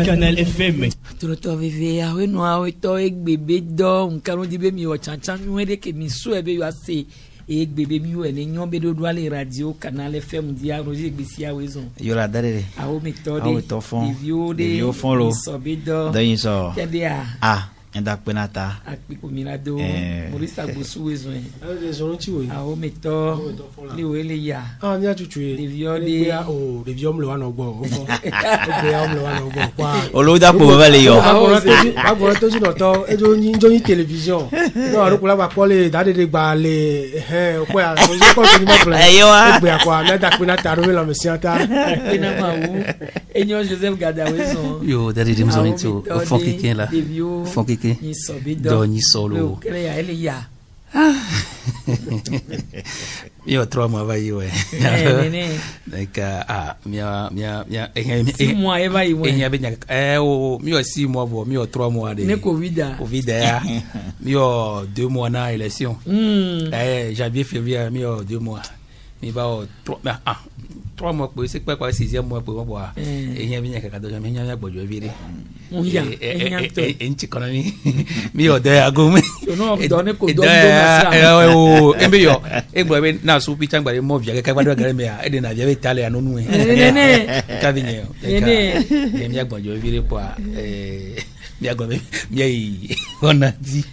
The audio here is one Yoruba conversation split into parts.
Canal FM. Toto vive a we no a we to egbebe do nkan no di be mi o chanchan mi de ke mi so e be yo ase egbebe mi we ne nyon be do do ale radio Canal FM di a roje gbesi a we zon. Yo la dare. A o mi to de. Fon. Vio fon lo. So be do. Dayin so. Kede a. Ah. Enda penata. Akpiko mirado. Morisa gosu wezo en. Les zonti we. A o meto. Li we le ya. Ah ni atutu e. Les vieux de. Oh, les vieux le wa no gbo. O fo. Le wa no gbo kwa. Oloda po ba le yo. Agbo to ji no to e jo ni television. No aru kula ba pole da de gba le o kwa so ji ko so ni ma plan. Egbe akwa na da penata ro la mesiata. Ina ma wu. Enyo Joseph Gada wezo. Yo, da de dimzo to fonki ken la. Fonki ni sobido do ni solo kele ya ele ya yo 3 mois va yo nene like mia 6 mois e va yo enya be nya o mi o 6 mois vo mi o 3 mois de ne covid ya mi o 2 mois na élection janvier février mi o 2 mois mi va o 3 mois pour c'est quoi 6e mois pour moi enya be nya kaka do mi nya gbojo vire en chikonani mi o de agome no donne ko do na embe yo egbo be na so picha ngba mo via ka kwado gare me a e de na via Italia no nu nene ka vinye nene mi agbojo vire po mi agome mi onadi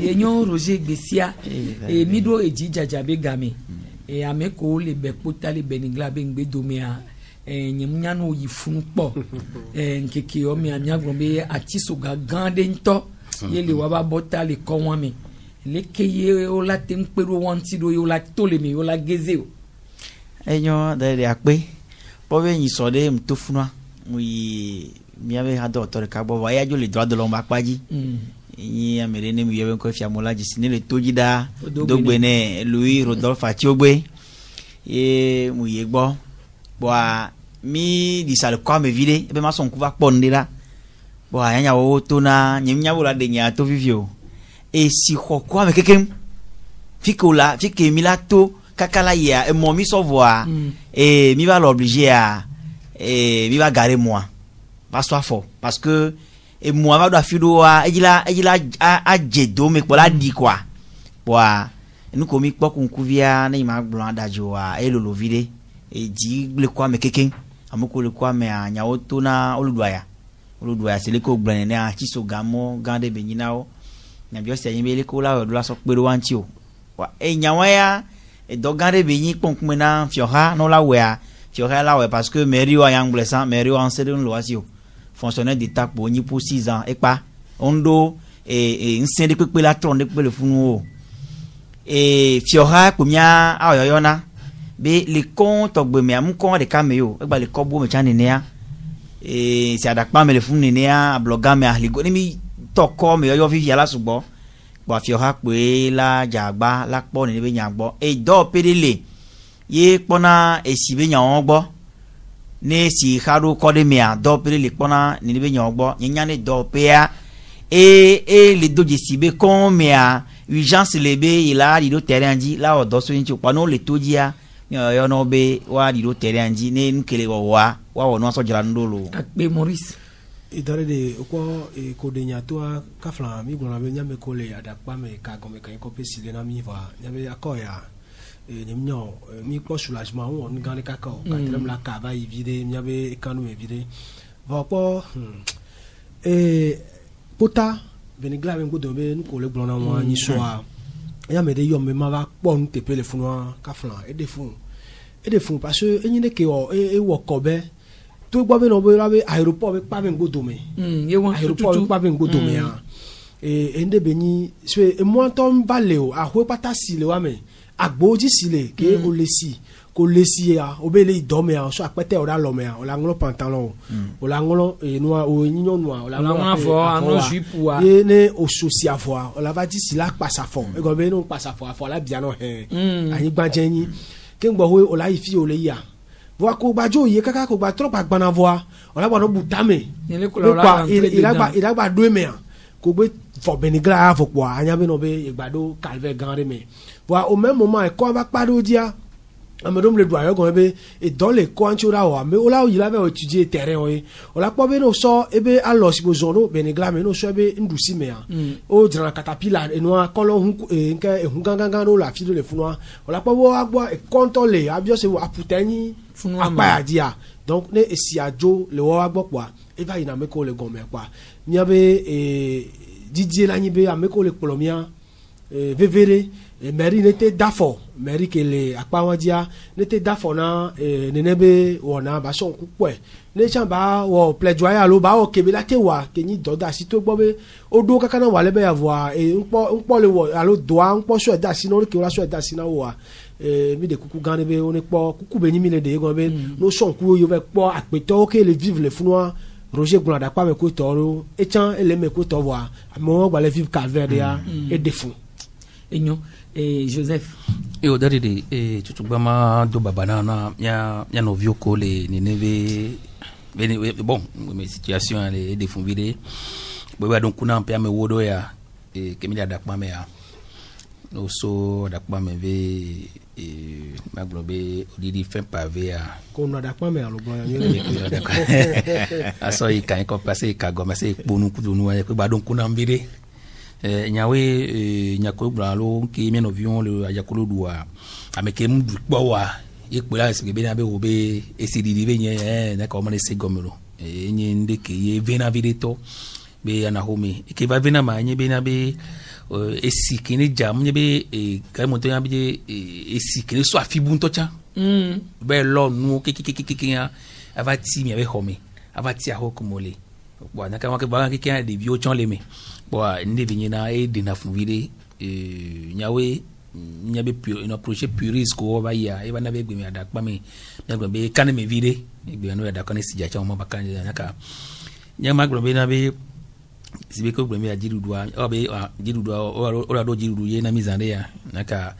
enyo Roger Gbesia mi do eji jajabe game ameko le be potale benigla be ngbe domea nyemnya no yifunu po nkeke o mi amiagbon be atiso gagande nto yele wa ba bota le ko won mi le keye o la te nperu won ti do yo la to le mi o la geze o enyo da le ape po be yin so de mtofunwa mi ave ha do to ka bo wa ya jo le droit de l'homme apaji yin amere ne mi yebe ko fi amola ji sine le tojida dogbene Louis Rodolphe Atiogbe mu ye gbo boa mi di sal kwa me vide be ma son kuva pondela boa yanya wo to na nyemnya bola de nya to vivio e si kwa me kekem fikola fike milato kakala ya e mo mi so voa e mi va l'obliger à mi va garer moi pas soit fort parce que et moi va do fido a ejila a jedo me pola di kwa boa nous komi pokun kuvia na ima gbon adajo a elolo vide e ji le kwa me keken amoko le kwa me anya oto na oludwaya se le ko gbran ne a chiso gamo gande benyinao na bi o se yin be le ko la do la so pere wanti o wa e nyawa ya e do gande benyin ponkun na fioha no la we a fioha la we parce que mairie wa yang blessant mairie wa en lo asio fonctionnaire d'état pour ni pour 6 ans et pas ondo e nsin de pepe la tron de pepe le funu o e fioha kumia ayoyona be le compte ogbe am kon de cameo e gba le kobo me chan nenia e si adakpa me le fun nenia bloga me ahligo ni mi toko me yo vivi ala sugbo bo afioha pe la jagba la po ni be nyagbo e do pedele ye pona e si be nyan gbo ne si haru kode me a do pedele pona ni be nyan gbo nyanya ne do pe a e le doje si be kon me a urgence lebe ila di do terrain di la o do so nchi pano le todia yo no be wa di do terrain di ne nkele wa no so jira ndolo akbe Maurice idare de ko e ko de nya to ka flan mi gbona be nya me ko le adakpa me ka go me kan ko pe sile na mi va nya be akoya e nyemnyo mi po soulagement won gan ka ka trem la ka va vide nya be kanu e vide va po pota benigla me godo be nko le gbona wa ni so a ya me de yo me ma va po nte pe le funu ka flan e de fun parce que enyi ne ke o e wo ko be to gbo be no be la be aéroport be pa be godo me ye won aéroport pa be godo me a ende beni se e mo ton balé o a ho pata si le wa me agboji si le ke o le si ko lesi ya o be le idome ya so apete o da lo me ya o la ngolo pantalon o la ngolo noa o nyinyo noa o la ngolo fo ano jipu wa ye ne o sosia fo o la ba di si la pasa fo e go be no pasa fo la bia no he anyi gbanjenyi ke ngbo o la ifi o le ya vo ko gba jo ye kaka ko gba trop agbana vo o la gba no butame il a gba do me ya ko gbe fo benigla fo po anya be no be igbado calve grande me vo au même moment e ko ba pado dia amadom le doit ko be et dans les coins tu là mais là il avait étudié terrain on la pas be no so e be allo si bozono benigla me no so be ndusi me ya o dra caterpillar e no akolo nke ehunganganga no la fi do le funwa on la pas bo agbo e contrôler abio se aputani apa ya dia donc ne esi ajo le wo agbo kwa e va ina me ko le gomme kwa ni abe Didier la nibe ameko le polomia vevere mairie n'était dafo mairie que les akpawadia n'était dafo na nenebe wona ba son kupwe ne chamba wo plaidoyer alo ba o kebela te wa kenyi doda si to gbobe odo kakana wa lebe ya voa e npo le wo alo doa npo so da si no ke wala so da si na wa mi de kuku gane be oni po kuku be ni mi le de go be no son ku yo ve po apeto ke le vivre le funwa Roger Goulada pas me coutoro et tiens elle me coûte voir moi va les vivre calvaire et défaut Enyo et Joseph et au dernier et tu bama do babana ya no vioko le neneve bon mes situation les défauts vidé boba donc kuna mpe me wodo ya e kemi da dakma me ya no so dakma me ve e maglobe odidi fin pavé ya ko na dakma me alo gbo aso yi kan ko passer ka go mase ponu kudunu ya ko ba donc kuna mvide nyawe nyako bralo ki men avion le ayakolo doa ameke mdu gbowa ikpela sigebe na be obe esididi be nye na ko mane se gomelo nye ndeke ye vena videto be ana homi ke va vena ma nye be na be esi kini jam nye be ka moto ya be esi kini so afibu ntocha be lo nu kiki avati mi ave homi avati a hokumole bo na ka wa ke ba kiki de bio chon le me bo ndi bi na e de na fuvide nyawe nyabe pure no projet puris ko ba ya e ba na be gbe mi adakpa mi na gbe be kan me vide gbe no adakpa ni sija cha mo ba kan na ka nyama gbe na be sibe ko gbe mi ajirudua o be jirudua o ra do jirudu ye na mizande ya na ka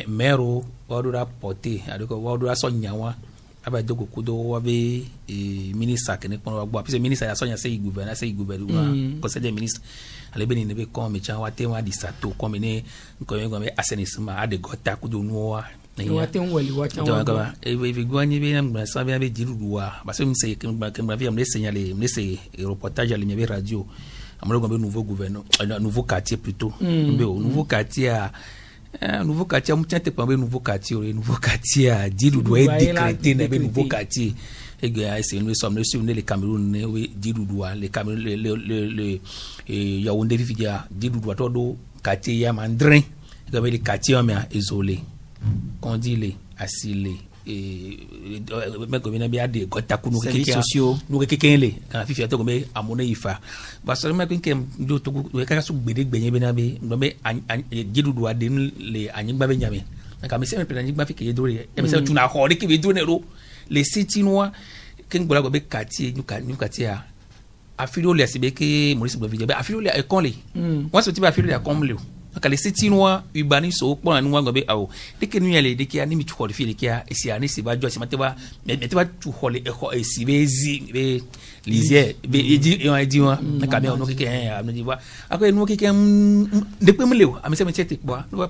mero o do rapporter adoko o do so nyawa aba dogo kudo wa be ministre ke ne pon wa gbo parce ministre ya so nya say gouvernement conseil des ministres ale beni ne be kon me cha wa te wa di sato kon me ne ko me assainissement a de gota kudo no wa wa te wali wa cha wa e be gwani be na sa be jiruduwa parce que me say ke me via me signaler me say reportage ale me be radio amolo be nouveau gouvernement nouveau quartier plutôt be nouveau quartier nouveau quartier on tient pas nouveau quartier a Dirudu est décrété na nouveau quartier et gars c'est nous sommes sur les Cameroun Dirudu les Cameroun le Yaoundé Vividia Dirudu todo quartier ya mandrin et les quartiers on isolé condilé assilé mais comme il y a des gotaku nous qui sociaux nous qui kenle quand fifi to comme amone ifa parce que mais que do to ka su gbede gbenye be na be no be Dirudu adin le anyigba be nyame ka me se me pena anyigba fi ke do re e me se tu na ho de ke be do ne ro les sitinois ken gbola go be quartier ñu quartier a filo le sibe ke Maurice Bovide be a filo le e kon le moi ce type a filo le comme le ka les sitinois ubani so po anu wa go be awo de ke nu yele de ke ani mi tu ho de fi de ke esi ani se ba jo se mateba me te ba tu ho le e ho esi be zi be lisier be edi wa na ka me no ke no di wa ako nu ke de pe mle o amese me chete po no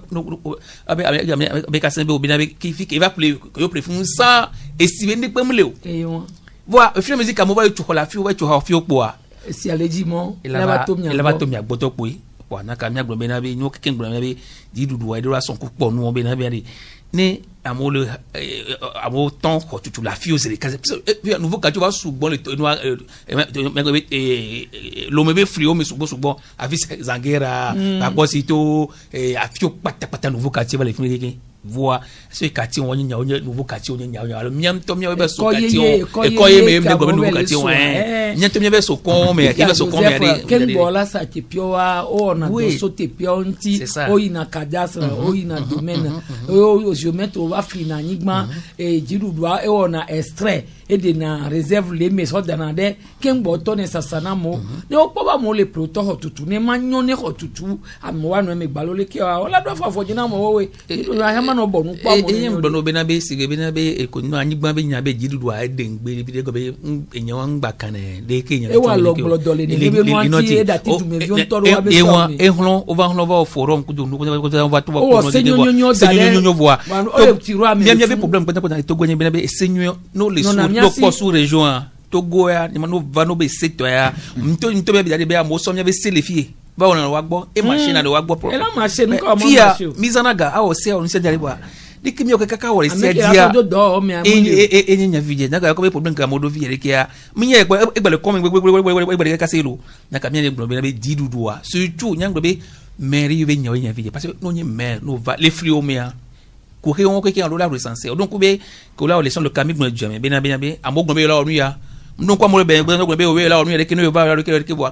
abe ka se be obi na be ki fi ke va play yo prefun sa esi be de pe mle o voilà au fur et à mesure que mo ba tu ho la fi o ba tu ho fi o po a esi aleji mo la ba to mi agboto po wa na ka mi agbo be na be nu ke ken gbo na be Dirudu wa de ra son ku po nu be na be ni amole amo ton ko tu la fi o se le nouveau quartier va sous bon le lo me be frio me sous bon avis zangera ba bosito afio pata nouveau quartier va le fi voix ce quartier on nya nouveau quartier on nya alors miam to mia be so quartier ekoye me go nouveau quartier nya to mia be so kon me ke be so kon me quel bola sa te pioa o na do so te pionti o ina cadastre o ina domaine o géomètre o afrina nigma e jirudwa e ona extrait et de na réserve les maisons danade ken boto ne sasana mo ne o poba mo le proto hotutu ne manyo ne hotutu amwa no me gbalole ke o do fa fojina mo we hama no bonu pa mo e bono bena be sige bena be e ko no anyigba be nya be jidudu a de ngbe bi de go be enyan wan gba kan de ke nya e wa lo glodole ne be no anti e da ti du me vion toro wa be so e hlon o va hlon va forum ku du no ko va to ko no de senyo voa to be problème ko to go nya bena be senyo no le so to ko sous région Togo ya ni mano va no be secteur ya mto be bi a mo so nya be selefie va on wa gbo e machine na wa gbo pro e la machine ko mo fia mizanaga a o se on se jariba dikimi o kaka wori se dia e nya vije naga ko be problem ka modo vie ke ya minye egbele ko egbele ka se lo na ka minye gbo be diduduwa surtout nya gbo be mairie be nya vije parce que no nya maire no va les flux o mea ko ke on ko ke on la recenser donc be ko la les sont le camion no jamais be amogbo be la onu ya non quoi mo be o la onu ya ke no va ke bo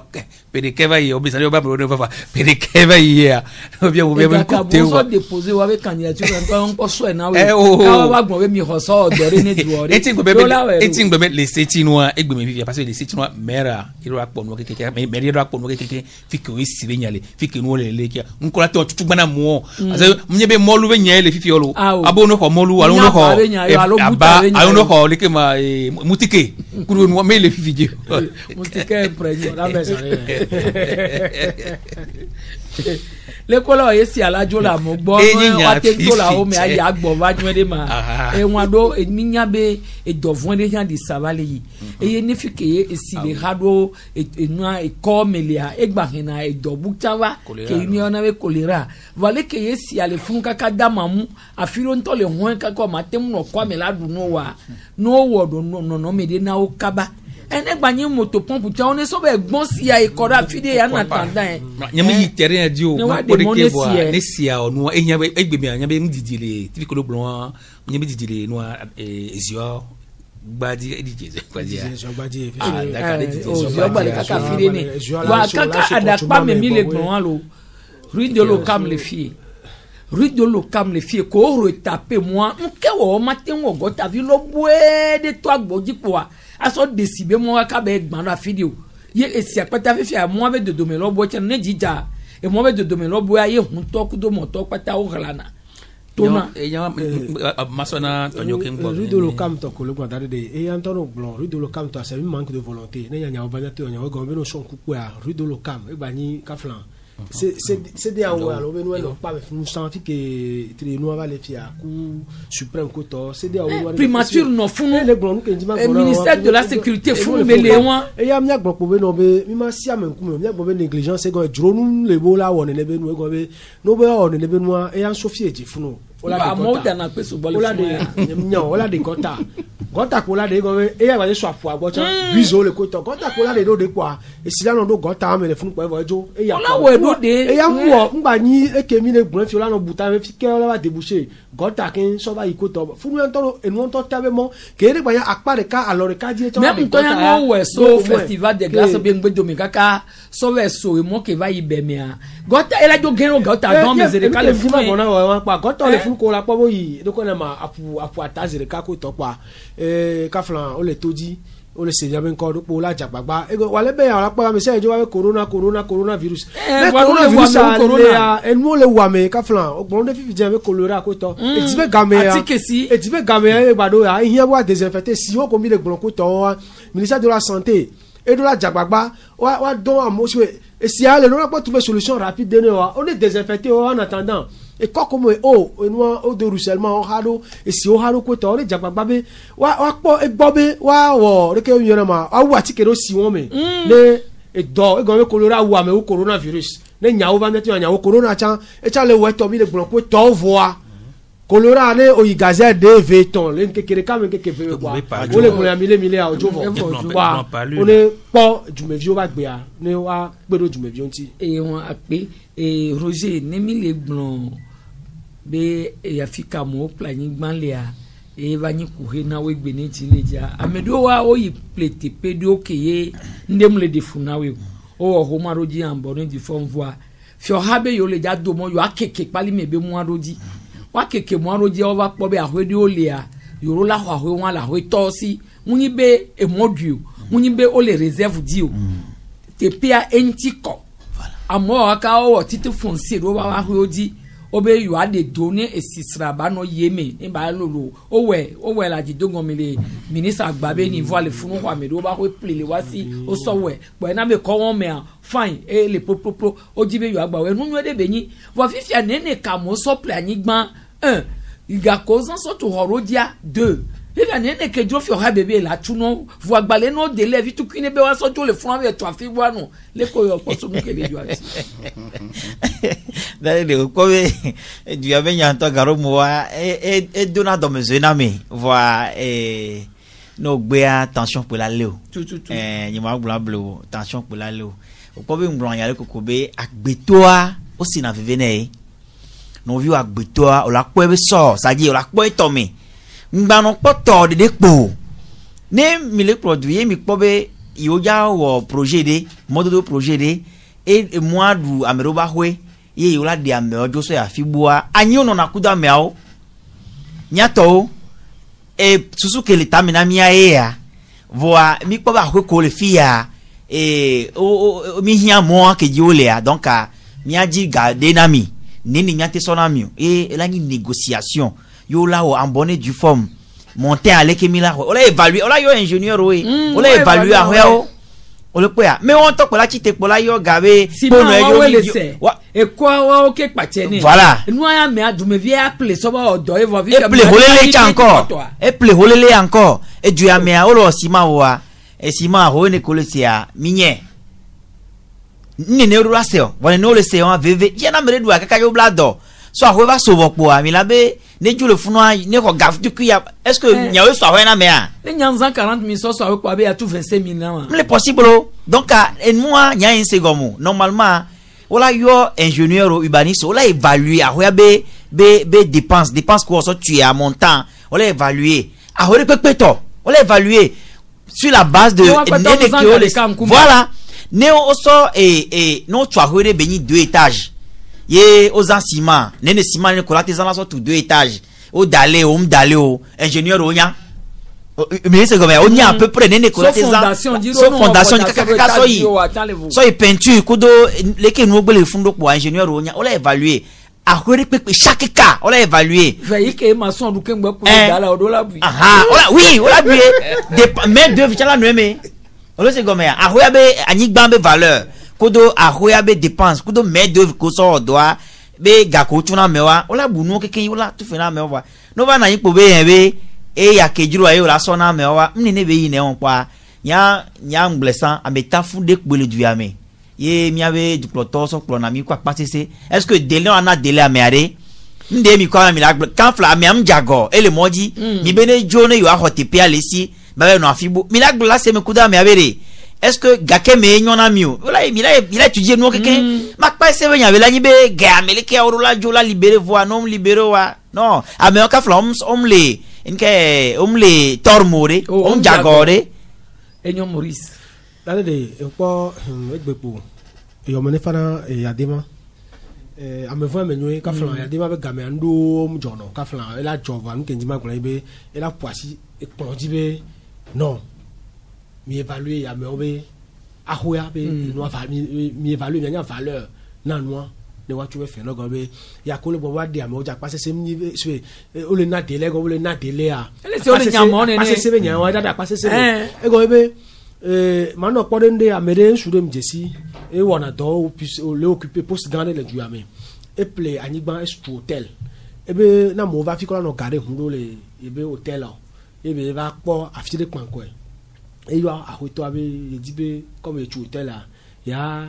pede ke va yi o bisa ba no va pede ke va yi ya no bien ko te o déposer wa be candidature en ko so na we ka wa gbon be mi ho so do re ne duore etin be le setinoa egbe me vivia parce que le setinoa mera iro akpo no ke me iro akpo no ke fiki o si be nyale fiki no le ke nkola te otutu gbana mo parce que mnye be molu be nyale fifi olo abo no ko molu alo no ko aba alo no ko le ke ma mutike kuru no me le fifi je mutike preño la mesa le kolo yesi alajo la mo gbo wa te to la o me ayi agbo va nwede ma e won do eminya be e dovon de han di savale yi e ye nifike ye esi le hado e nua e ko melia e gba hina e dobu tawa ke ni ona be kolera vale ke yesi ale fun kaka damamu afiro nto le hon kaka ma tem no kwa mela du no wa no wodo no me de na o kaba ene gbanye moto pompe ti on so be gbon si ya ikora fide ya na tanda nyame yi terrain di o ma ko de ke bo ne sia o no enya be egbe mi anya be ndidile ti ko lo blon nyame didile no ezio gbadi edije gbadi gbadi kaka fide ne wa kaka adakpa me mi le gbon lo rue de l'Ocam les filles rue de l'Ocam les filles ko retaper moi nke wo matin wo go ta vi lo bue de to agboji poa aso desibe mo ka be gban na video ye esi apata fifi a mo be dodo me lo bo che ne jija e mo be dodo me lo bo aye hun to ku do mo to pata o glana tona e ya masona tonyo ken bo rue de l'Ocam to ko lo gba dade e Antonio Blanc rue de l'Ocam to c'est un manque de volonté ne nya o ba te nya o go be no son ku ku a rue de l'Ocam e gba ni ka flan c'est des en alors ben nous pas nous senti que nous va les fier coup suprême coto c'est des primature no funu le ministère de la sécurité funu belewa e ya mnya gbo be no be mi ma sia men ku mnya gbo be négligence e go drone le bola won ne be nu go be no be on ne be nu e ya sofie ti funu ola de mo na pe so bole ola de mnya ola de gota ko la de go e ya ba so afu agbo chan bizo le coto gota ko la de do de kwa e sila no do gota me le funu po evo e ya e ya wo ngba ni ekemi le gbon fi ola no buta me fi ke ola ba déboucher gota kin so ba ikoto funu entoro enu to tabe mo ke re gba ya apare ka alore ka die to même to ya no we so festival de glace be ngbe domi kaka so we so e mo ke va ibe me a gota e la jo gero gota don me zere ka le funu bona wa pa gota le funu ko la pa bo yi do ko na ma apu atazere ka ko to pa ka flan o le toji o le se jabe nko do po la jagbagba e go wale be ya la pa me se jo wa coronavirus le coronavirus a enu le wa me ka flan o gbon de fi jabe cholera ko to e ti be game ya e gbado ya ihe wa désinfecter si o ko mi le gbon ko to ministère de la santé et de la jagbagba wa don amoswe et si ale no pas trouver solution rapide de no on est désinfecter en attendant et comme o de ruissellement o hado et si o hado ko to le jagbagba be wa po e gbo be wa wo re ke yoro ma wa ti kero si won me le e do e go me cholera wa me o coronavirus ne nya o va net nya o corona chan e cha le we to mi le gbon ko to voa cholera ne o igaze de veton le kekere ka me kekere wa o le gbon mile a ojo vo wa o le po jumevio ba gbe a ne wa gbero jumevio nti e won ape e Roger ne mi le gbon be ya fika mo planning gbanle a e va nyi kuhe na we gbe ni tileja amedo wa o yi plete pedo keye ndem le defuna we o ho maroji ambo ni di form voa fi o habe yo le ja do mo yo akeke pali me be mu aroji wa keke mu aroji o va po be ahwede o le a yoro la ho ahwe wan la ho to si munyi be e modu munyi be o le reserve dio te pia entiko amo aka o titi fonse ro wa ahwe oji obe you ade doni esisra ba no yeme ni ba lolo owe la jidongo mele ministre agbabe ni voile funu kwa me do ba ko plele wa si o so we bo na me ko won me fine e le pro ojibe you agbawe nu nwe de benyi vo fifia nene ka mo so plan gban 1 iga ko san so to horodia 2 iga nene ke jo fi o ha bebe la tuno vo agbale no de le vitu kine be wa so to le fun ave to afi bo anu le ko yo po so nu ke le jo ati dale de ko be du ya benya to garo mo wa e dona do me zena me voa no gbe attention pour la leo ni ma gbla blo attention pour la leo ko be ngblan ya le ko be agbetoa o si na vivene no vi agbetoa o la ko be so sa di o la ko to me ngbanu poto de po ne mi le produit mi ko be yo ja wo projet de mode de projet de et moi du ameroba hwe ye yo la de ame ojo so ya fibua anyi ono na kuda meao nyato e susu ke le tamina mi ya voa mi ko ba hwe ko le fia o mi hia mo ke jolea donc a mi aji ga denami nini nyate sonami e la ni négociation yo la o en bonne du forme monter à l'équemila on l'a évalué on l'a yo ingénieur oui on l'a évalué à hwe o le poya me won to pola chite pola yo gabe bono e kwa wa o ke pache ni voilà nu aya me adume vie apple so ba odo e vo vi e ple holele encore e du ya me a o lo sima wa e sima ho ne kolesia minye ni ne ru aseo wona no le se on veve je na mere du akaka yo blado so ahwe va so bopo a mi labe ne ju le funu ne ko gaf du kuya est-ce que nyawe so ahwe na me a ne nyanza 40 000 so ahwe ko abe ya tout 25 000 na le possible donc en moi nya en segomo normalement wala yo ingénieur urbaniste wala évaluer ahwe be dépense ko so tu à montant wala évaluer ahwe pepeto wala évaluer sur la base de voilà ne o so no tu ahwe beni 2 étages ye aux ciment nene ciment ne kolate zana so tout 2 étages o dale o mdale o ingénieur o nya mais c'est comme on y a à peu près nene kolate zana so fondation kaka so y peinture kudo leke no gbele fundo po ingénieur o nya o la évaluer a hore pepe chaque cas on l'a évalué veille que maçon du kengba pour dala o dola bu oui on l'a bu mais deux vichala no me on le c'est comme a hore be anigba be valeur kodo ahoya be dépense kodo mais de ko so doa be ga ko tuna mewa ola bunu keke ola tu fe na mewa no ba na yipo be yen be e ya kejuru ayo la so na mewa mni ne be yi ne on pa nya ngblessan ameta fu de gbele du ame ye mi ave du ploto so plo na mi kwa pasese est-ce que délai on a délai ameare nde mi kwa mi la kan fla mi am jago ele moji mi bene jone yo a hotepe alesi ba be no afibo mi la gbola se me kuda me avere est-ce que gake me nyona miu wala il a étudié no quelqu'un ma pas se venya vela ni be ga meleke orula jola libéré voix non libéré wa non a me ka flom omle omle tormore jagore enyo Maurice dale de ko egbepo yo mene fana yadema a me voix me nyoe ka flan yadema be ga me ando mjono ka flan ela jova nkenji magula ibe ela poasi e plonji be non mi évaluer ya me obe ahoya be no va mi évaluer bien valeur na noa ne wa tu fe no go be ya ko le bo wa de am o ja passe se mi so o le na dele go o le na dele a se o le nyamo ne passe se be nya wa da passe se e go be ma no po de nde amere su de mjesi e wona do o le occuper poste dans le du ame e ple anigba est hôtel e be na mo va fi ko na gare hundo le e be hôtel e be va po afiti de kwanko et yo a hoto abe dibe comme tu hôtel là ya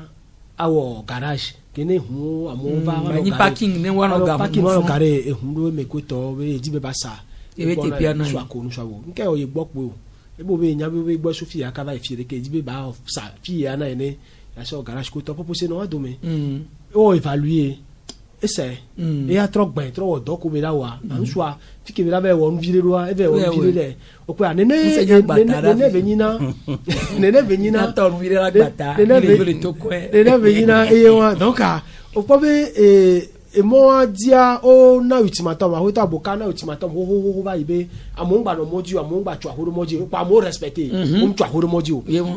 awo garage kene hu amova ni parking ne wano ga parking wano gare e hu me ko to be dibe basa e be te piano so akonu so wo nke o ye gbopo o e bo be nya be gbo sofi aka ba ifire ke dibe ba sa fi ya na ene ya so garage ko to propose no do me o évaluer essaye et a trop ben trop do ko be la wa an soit fi ke be la be won vile do e be won vile de o ko nene venina to vile la gbata nene venina e wa donc o ko be e mo dia o na ultimatum a hota boka na ultimatum ho ba ibe amongba no moji amongba twa ho moji pa mo respecter twa ho moji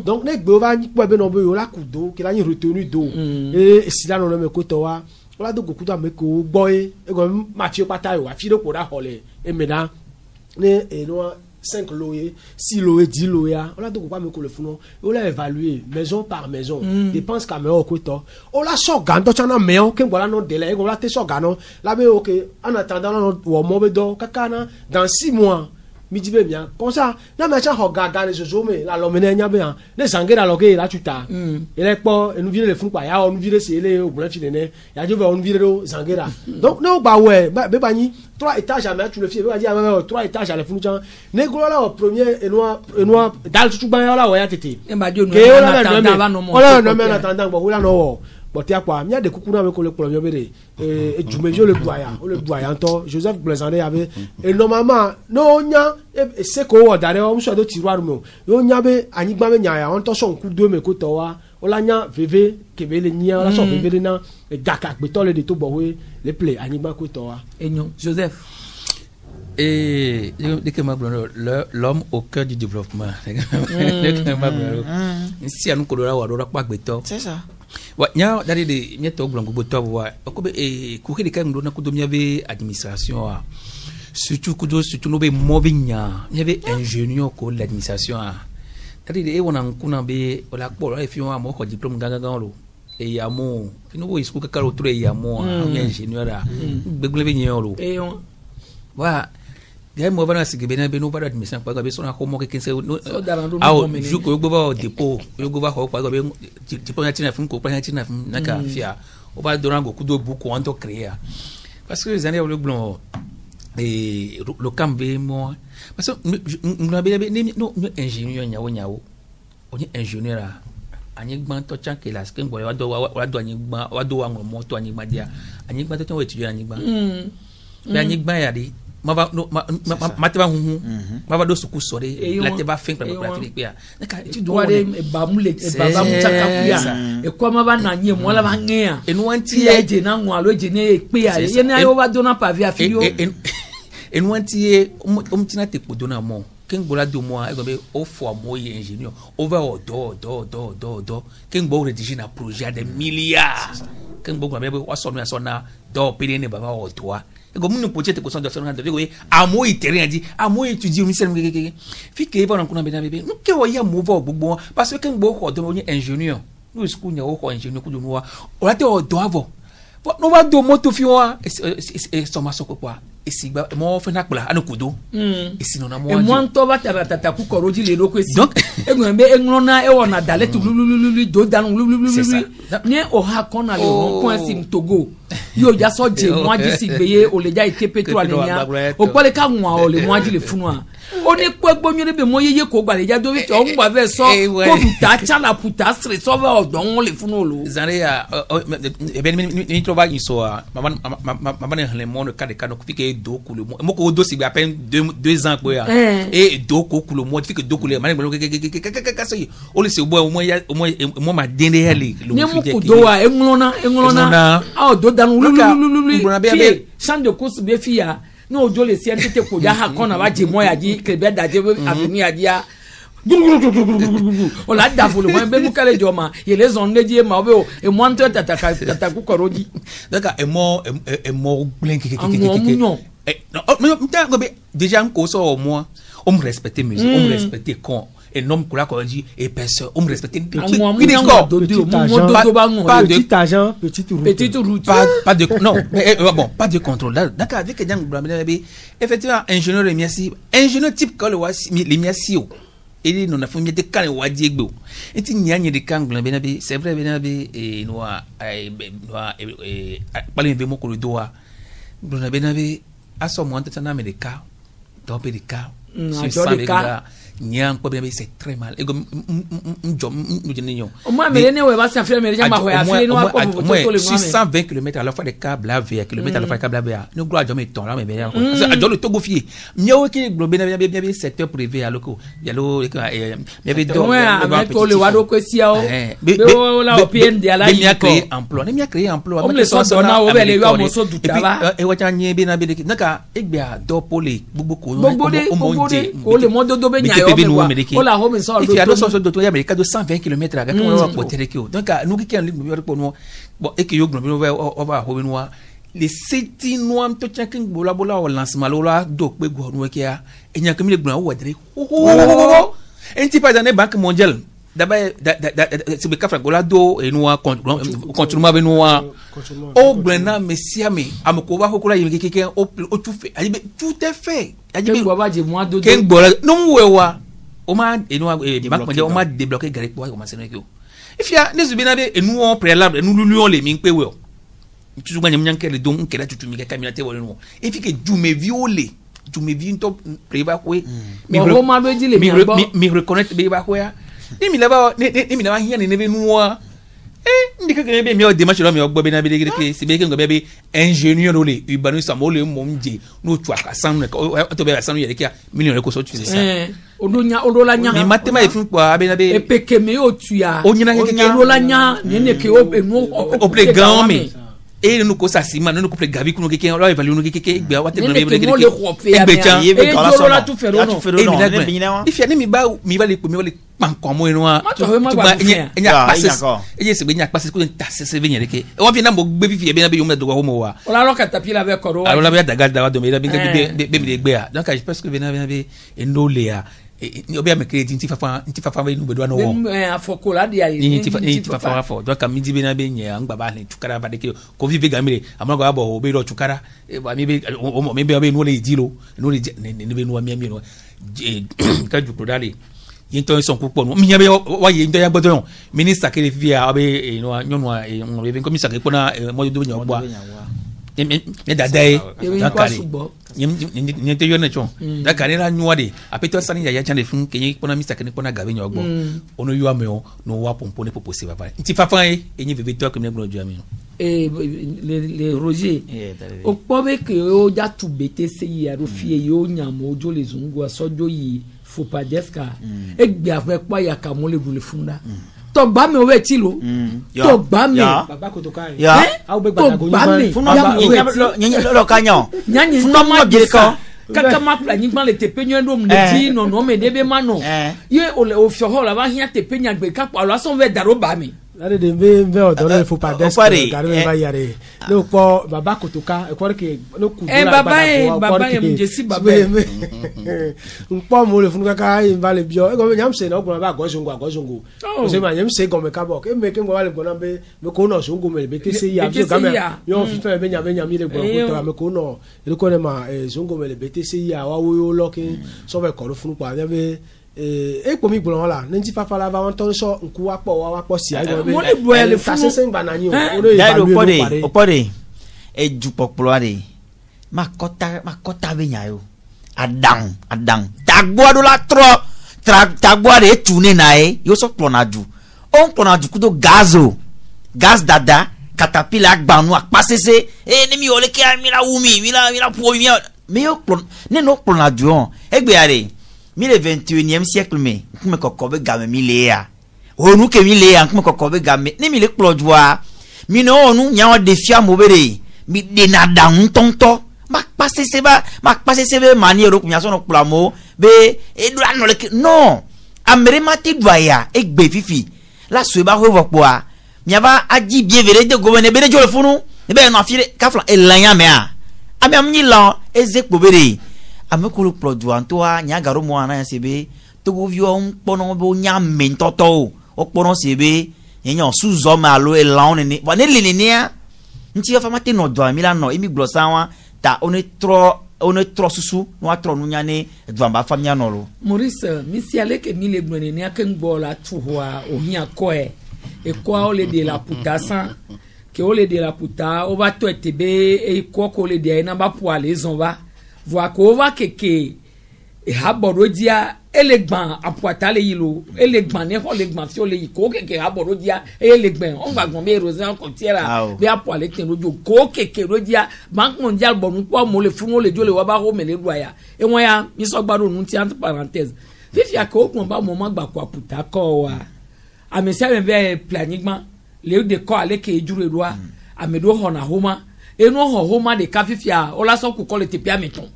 donc ne gbe ba po be no be yo la kudo ki la yin retenu do e si la no me ko to wa la do goku da me ko boy e go ma fi pata yo afi do ko da hole e me da ne e no 5 loyers, 6 loyers, 10 loyers. On a donc pas me le fond. On l'a évalué maison par maison. Dépense caméra au côté. On l'a sorgane. Donc on a meilleur que voilà notre délai. On l'a té sorgane. Là mais ok. En attendant notre ou mauvais do kakana dans 6 mois. Midi bien comme ça na me cha hogaga les zomé la lomene nya bien les sangera loke la tuta il est pas nous vire le fun pa ya on vire c'est les au blanc finene ya je on vire do sangera donc no ba ouais be bani 3 étages à mettre tu le fie ba dire 3 étages à le fun chan ne gro la au premier et noir dal tout ba la ouais tete e ba jo no attendant no mo on no me attendant ba la no botia kwa mia de kukuna me ko le problème bere et jumejo le doyen to Joseph Blesandé avait et normalement no nya e se ko wo dare o mso do tiroir mo yo nya be anigba me nya ya on to so nku do me ko to wa o la nya veve ke be le nya la so veve na e gaka gbe to le de to bowe le play anigba ko to wa enyo Joseph et dès que l'homme au cœur du développement si anu ko do la wa do pa gbe to c'est ça wa nya dari de mieto blongo boto wa ko be ku ke de kan do na ko do miave administration a surtout no be mobinya miave ingénieur ko l'administration a dari de e wona nkuna be ola ko e fi wa mo ko diplôme ganga lo e ya mo fino wo isku ka karo tre ya mo ingénieur a begule be nyolo e on wa gay mo bana sigi bena be no bada admission pa ga be sona ko mo ke kense ju ko go ba dépôt yo go ba ho pa ga be dépôt ya tina fun ko pa ya tina fun naka fia o ba dorango ku do buku on to créer parce que les années le blond et le cambe mo parce que no be no ingénieur nyawo oni ingénieur anyi gban to chan ke la skin boy wa do anyi gban wa do wa mo to anyi gban dia anyi gban to we étudier anyi gban be anyi gban ya di mateba huhu mava do suku sore la teba fin pra Philippe naka ti do wale ba mule ba mutaka kuya e kwa mava na nye mo la ba ngea enu anti eje na nwalo eje ne pe ya ye na yo ba do na pa via filio enu anti tina te ko do na mo ken gbola do mo e go be o fo mo ye ingénieur over do ken gbo rédiger na projet de milliards ken gbo be wa so na do pele ne baba o to ego munu poche te ko son de son de go amo iterien di amo étudier mi selm keke fi ke ba nkuna be na bebe nke wo ya move gbogbo parce que ken gbo ko do ni ingénieur no school nya wo ko ingénieur ku do no wa o te o do avo no wa do moto fi wa e so ma so ko kwa esigba mo fe na kpla anu kudo esino na mo e mo nto ba tata ku koroji le loko esi donc egbe engrona e wona dale tu lulululu do dan lulululu ni o ha kona le point sim Togo yo ja so je mo aji si gbeye o le ja ite petro alenia o pole ka nwa o le mo aji le funua o ni gbogbo mi be mo yeye ko gba le ja do wi o ngba be so ko buta chala puta stress over o don le funu lo zaria e ben ni trova iso mama ne le monde ka de ka no fike do kulo mo ko do si be à peine 2 ans quoi et do ko kulo mo fike do kulo mane ka so o le se bo mo ma dende hele lo fike ni mo do wa englona a do dan lulululu champ de course be fia no ojo le si entete ko ja ha kona ba je mo ya di krebe da je avenue adia o la da fulu mo be mu kale joma ye les on ne die ma obe o e mo anto tata ku koroji daga e mo blank non mais go be déjà ko so mo on me respecter musique on me respecter con et nom kula ko dit et personne on me respecter petit route pas de non bon pas de contrôle d'accord avec que jang effectivement ingénieur merci ingénieur type que le les merci et non a fait mieux de kan wadi egbo eti nyanye de kan glan benabe c'est vrai benabe et noa parler de mo ko do wa benabe aso mo antata na me de ka do pe de ka nyang ko be c'est très mal ego njom njeniyo moi mais ne we ba sa faire mais jamba hoya fele no ko mo 620 km à la fois de câble à 20 km à la fois câble à bia no gro ajo me ton la me be ya ko ajo le togo fie miewo ki globe na bien secteur privé à loko yalo me be do mais ko le wado ko sia o be la opien de ala il a créé emploi ne mi a créé emploi on le so dona o be le yo mo so dutaba e wacha nye be na be naka egbia do pole gbogbo ko o monje ko le modo do be nya yo o la home so il y a deux sortes d'auto américain de 120 km à quand on va porter que donc nous qui en ligne pour nous bon et que yo globe on va home noir les seti noam to chakin bola o lancement lola do pe go no kia e nya kemi le gbo o wadre en ti pas dans les banques mondiales d'abord c'est be kafra gola do e noa continue avec noa o glena mesiame amko ba kokula yimi keke o tout fait tout est fait ajibe go ba je moi do ken gbola no mu wewa o ma e noa banque mondiale o ma débloquer gare pour commencer na ko if ya ne zubina be e nous on préalable nous lui on les min pe we tu vois nyam nyankele donc kela tutu mi ka minate wole no e fi ke jume violé jume vi to préva ko mi reconnaître be ba ko ya ni mi laba hiya ni nebe nuwa ndika ke be mi o démarche lo mi o gbo be na be de ke si be ke ngo be ingénieur ole ubanu samole momje no tu aka san to be san ye ke million ko so tu c'est ça odola nya mi matema e fun po abe na be epeke me o tuya o nyina ke odola nya ne ke o o play grand me et nous ko sa sima nous couple gabi kuno keke on évalue nous keke gbe wa te be keke egbe chan e do la tu fero no il fi ani mi va le pan ko mo enu a enya passes e je se be nya passes ko ta se be nya ke o fi na mo gbe fi e be na be yo me do ko mo wa o la lo katapila be koro ala be daga do me be me gbe a donc je pense que be na be endo le a ni obi am crédit nti fafa be nu be do na wo afokola dia nti fafa fo donc am di be na be nya ngba ba le tukara ba de ke ko vive gamire amna go abo be do tukara ba mi be me be no le dilo no le ne be no mi no ka ju prodali yento son púpọ̀ no mi nya be wa ye ndo ya gbodo minister ke via abe no nyonu on be commissaire ke pona mo do nya ogba me dadai dakari ni te yone chon dakari la nyua de apeto sani ya chande fun ke pona minister ke pona gabe nya ogbo ono yu ame no wa pompo ne poposi baba nti fafa enyi bebe to ke me gbo ju ame les Roger o pobe ke o ja tu bete se ya ro fie yo nya mo jo le zungu asojo yi faut pas deska egbe avec quoi ya ka mo le bule funda to gba mi o we ti lo to gba mi baba ko to kai a o be gba go ni funa lo kanyo funa mo je ko kaka ma pla ni gban le tepenyo ndo mde ti no no me debe ma no ye o fi ho la ba hia tepenya gbe ka pa lo aso ve daro ba mi là de be o do le faut pas deska gare ba yare lo po baba ko to ka e ko ke lo ku baba e mje si baba npo mo le fun kaka e ba le bio e go nyam se na ogun ba go zongo o se ma nyam se go me ka bo ke me ke go ba le go na be me ko no zongo me be te se ya bi ga me yo fi fe be nyam mi le go to me ko no e ko ne ma zongo me le be te se ya wa wo yo lo ke so be ko lo fun pa ya be e po mi gboro la nti fafa la ba won ton so nku wa po si ayo be mo le bo ele fun se ngba na yin o lo pode e ju popolo de makota be nya yo adang tagbo do la tagbo de tune na yo so plonaju on plonaju kudo gaz dada katapila agbanu apasese ni mi ole ke mi la wumi mi la po mi yo plon ne no plonaju on egbe are mi le 21e siècle me kuma kokobe game mi le ya onu ke mi le ya kuma kokobe game ni mi le plojwa mi no onu nya o defia mo bere mi de na da ntonto mak passe sebe mani ro kunya so no plamo be edu ano le no amere mati dwaya egbe fifi la so ba ho vopo a mi aba aji bien vere de go ne be de jo le funu e be no afire kafla elanya me a ami am ni la ezekpo bere amekulu plodwa ntoa nyagaro mo ana sebe togo vio npono bo nyame ntoto okpono sebe yenyo suzo ma lo elon ni wa ne linia nti fa mate no do amila no imi glosawa ta one tro susu no atro no nyane dwamba famia no lo Maurice misi aleke mi le gbene ni akengbo la tuwa ohia koe e kwa ole de la putasa ke ole de la puta o va to etebe e ko le de na ba po ale zonva voa ko va keke e haboro dia ele gban apuata le yilo ele gban ne ho le gban fi o le yi ko keke aboro dia ele gban on gba gbon be rosan ko tiera be apo ale tin rojo ko keke rodia bank mondial bonu po mo le fun o le jo le wa ba ho mele duaya e won ya mi so gbaro nu ti entre parenthèse fifi akọ okun ba mo ma gba ko aputa ko wa amese me be planigman le de ko ale ke ejure roa amedo ho na homa enu ho homa de ka fifi a ola so ku ko le tepia meton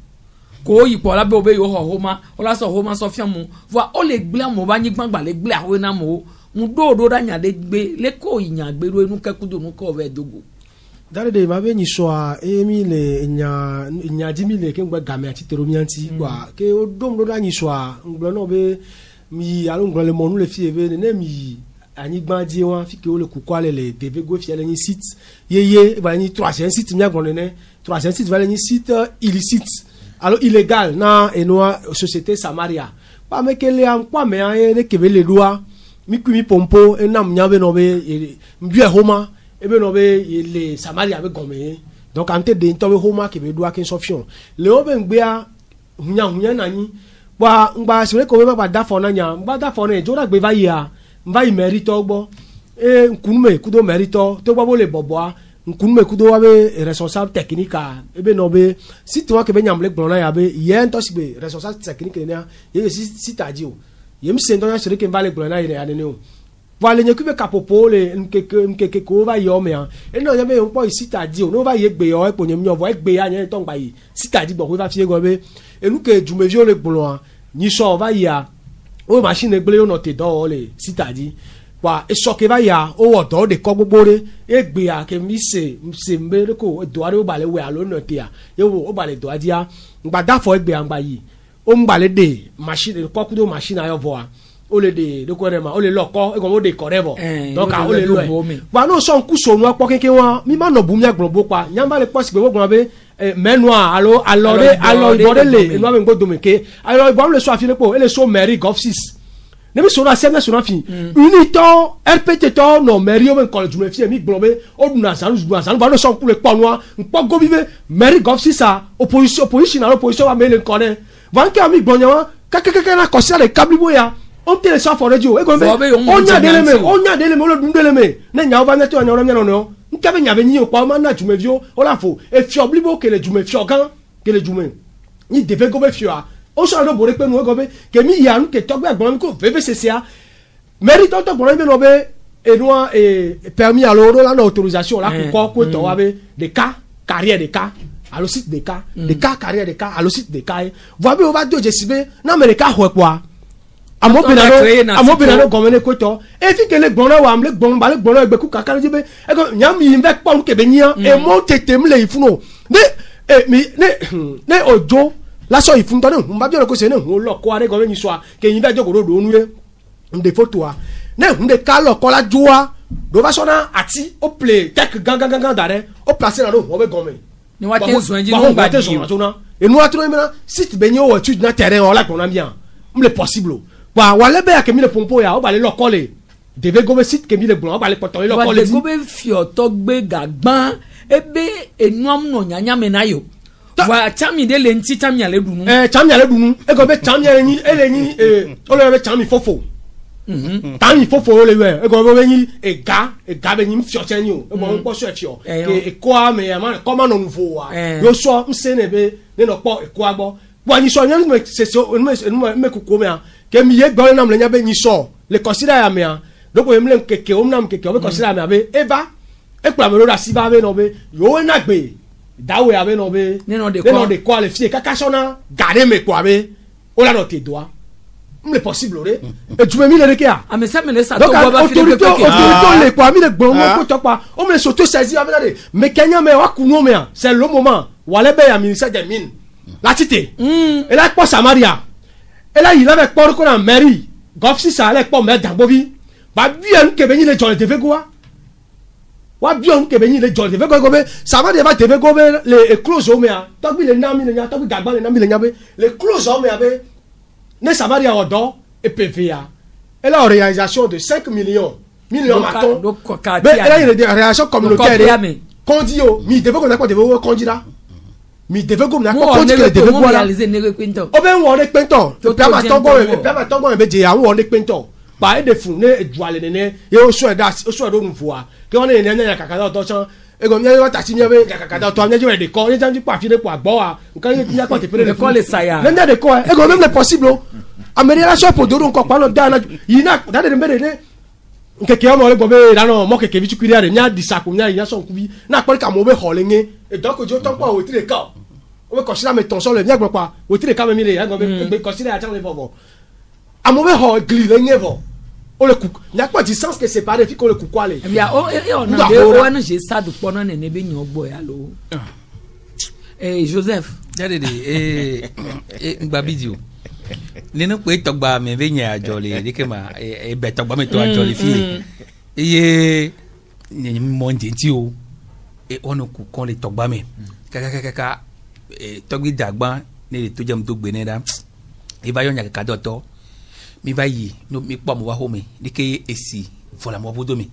ko yipo la be obe yo ho homa ola so homa so fiamu wa o le gbe mo ba nyigban gba le gbe awe na mo mu do da nya de gbe le ko yin agbero enu kekudo nu ko ve dogo dare de ma be ni so a emi le nya dimi le ke ngba game ati teromianti kwa ke o dom do da ni so a ngbo no be mi alo ngbo le mo nu le fi ebe ne mi anyigban di won fi ke o le kuko ale le debe go fi ale ni site yeye ba ni 300 site mi agbon ne 300 site va le ni site illicite alors illégal na enoa société Samaria pa mekele an kwa me an ne kebele loi mi kumi pompo enam nyabe no be mbie homa ebe no be le Samaria be gome donc ante de nto be homa kebe loi kin sofion le obe ngbea hunya na ni wa ngba sire ko be ba da fo na nya ngba da fo na jora gbe va ya mba i mérito gbo nkunme kudo mérito to gbo le boboa nkunme kudo wa be responsable technique ebe no be si to ke be nyamle gbona ya be yen to sibe responsable technique ne ye si taji o yem se ndo ya sire ke vale gbona ya ne o vale nye kube kapopo le nke ko va yo me an e no ya be on po si taji o no va ye gbe yo e po nyem nyo vo e gbe ya nye to ngba yi si taji gbo ko va fie go be enu ke jumevio le gbona ni so va ya o machine gble yo no te do le si taji wa esoke ba ya o odo de ko gbogbo re egbe a ke mi se mbere ko do are o bale we alo no te a ye wo o bale do adia ngba da fo egbe angba yi o mbale de machine ko kudo machine ayo vo a o le de ko re ma o le loko e ko mo de korevo donc a o le lo wa no so nku so nu apo keke won mi ma no bu mi agbonbo pa nyamba le posi pe wogun be menua alo ibode le no be ngodo meke alo ibode le so afilepo ele so mairie govsis nemi sona semna sona fi unito rpt to no mairie o college me fi mi gblobe o duna salu ba no so ku le ponwa npo go bibe mairie govsis a opposition na opposition wa me le kone vanke mi gbonyan kaka na kosia le kablibo ya on tele sa for radio e go be onya dele me o le dun dele me na nya ba neto anya ro nya no nkabe nya be nyi o pa ma na jume vio o la fo e fi oblibo ke le jume fi ogan ke le jume ni deve go be fi a o so do bore pe nu go be ke mi ya nu ke togbe agbon ko VVCCA mérite to gbon be no be enua permis à l'euro la autorisation la ko to wa be de cas carrière de cas allo site de cas de cas carrière de cas allo site de cas voit be o va do je sibe na me de cas ho kwa amo binano gomene ko to e fi ke le gbon wa am le gbon ba le gbon egbe ku kakara jibe e go nyam yi mbe pa ke be nya e mo tete mle ifuno ne ojo laso ifun to ne mba bi ko se ne ho lo ko are go ni so ke yin da jogo do nu e nde photo a ne nde ka lo ko la joa do va sona ati o play tek gangan dare o place na do ho be gome ni wa te so nji no gba di e nu atro mi na sit be ni o tu na terrain o la ko na bien mle possible wa wale be ke mi le pompo ya o ba le lo ko le deve go be sit ke mi le gbon o ba le poto le lo ko le go be fi oto gbe gagban ebe enuam no nyanya me na yo wa chami de le nti chami ale dunu e go be chami ni ele ni o le be chami fofo tami fofo le we e go be ni ega be ni fi o chen yo e go npo so e fi o ke ko a me ma ko ma no nfo wa yo so nse ne be ne no po e ko agbo wa ni so yan me se so me ku me a ke mi ye gbo na me nya be ni so le consider ya me a do ko me keke o na me keke o be consider me be eba e kura me ro da si ba be no be yo na gbe dawe abe no be ne de qualifier kaka sona garder me quoi be o la no te doa m'le possible re e tu me mi le ke a me sa me le sa to ba fi autorité le quoi mi le gbon mo ko to pa o me s'auto saisir abe de me kenya me wa kunu me c'est le moment wale be ya ministère des mines la tite et là quoi Samaria et là il avait peur ko na mairie gofsi ça allait pas me dambovi ba bien ke be ni le jole de vegoa wa bion ke be ni le jole ve go be Samaria va te ve go be le close o me a to bi le na mi le nya to bi gagba le na mi le nya be le close o me a be ne Samaria odo et PVA et la réalisation de 5 millions maton mais elle a une réalisation communautaire qu'on dit mi devait qu'on a quoi devait qu'on dira mi devait go na Mo ko on que ne devait mo go la réaliser ne repento. o be won ne pento To to pia ma to tongo jẹun e pia ma tongo e be je àwọn ne pento pa e de fun ne eduale ne e o so e da o so e do mfua ke won ne nya kakada to chan e go nya ta chi nya be kakada to nya je de ko ni jam pa fi ne po agbo wa nkan ni nya pa te pere École Saya. ne nya de ko e go même le possible ameria so po do nko pa no da na yina da de mbere ne nkeke ọmọ ọlẹgbọn bẹ ìdáná mọ kẹkẹ bí chukwu rẹ ní àdìsàkùn ní àyìnyá sọ̀nkú bí náà pẹ́ẹ́lí kà mọ́ bẹ họ̀ lẹ́yìn ìdọ́kọ̀jọ́ tó ń pọ̀ òtí rẹ̀ ká o bẹ kọ̀sílẹ̀ mi tàn sọ́lẹ̀ ní àgbẹ̀ pa òtí rẹ̀ ká mi rẹ̀ yàgbọ́n bẹ kọ̀sílẹ̀ àti àwọn ìfọ̀fọ̀ àmọ́ bẹ họ̀ gili lẹ́yìn ẹ̀fọ̀ o lè kú ní àpò ti sans que séparé fi kò lè kú kọ́ àlè. Ẹ̀bí o ọ̀nà de o ẹnu ṣe sádùn pọ́nà nẹ̀nẹ̀ bẹ yàn ọgbọ̀ yà lọ. Joseph. Jáde de ngba bídíò nínú pé tọgbà mi bẹ yẹn àjọlẹ ẹdíkẹ ma ẹbẹ tọgbà mi tó àjọlẹ fi iye mọ ntẹntì o wọn kò kọ́ lè tọgbà mi kàkàkàkà tọgbì dàgbà ne de tó jẹ́ mi tó gbé ne da ibà yọ̀ nyàkàkà dọ̀tọ̀ mi bá yìí mi kpọ́ àmọ́ wá hó mi dike esi fọlámọ́ bó domi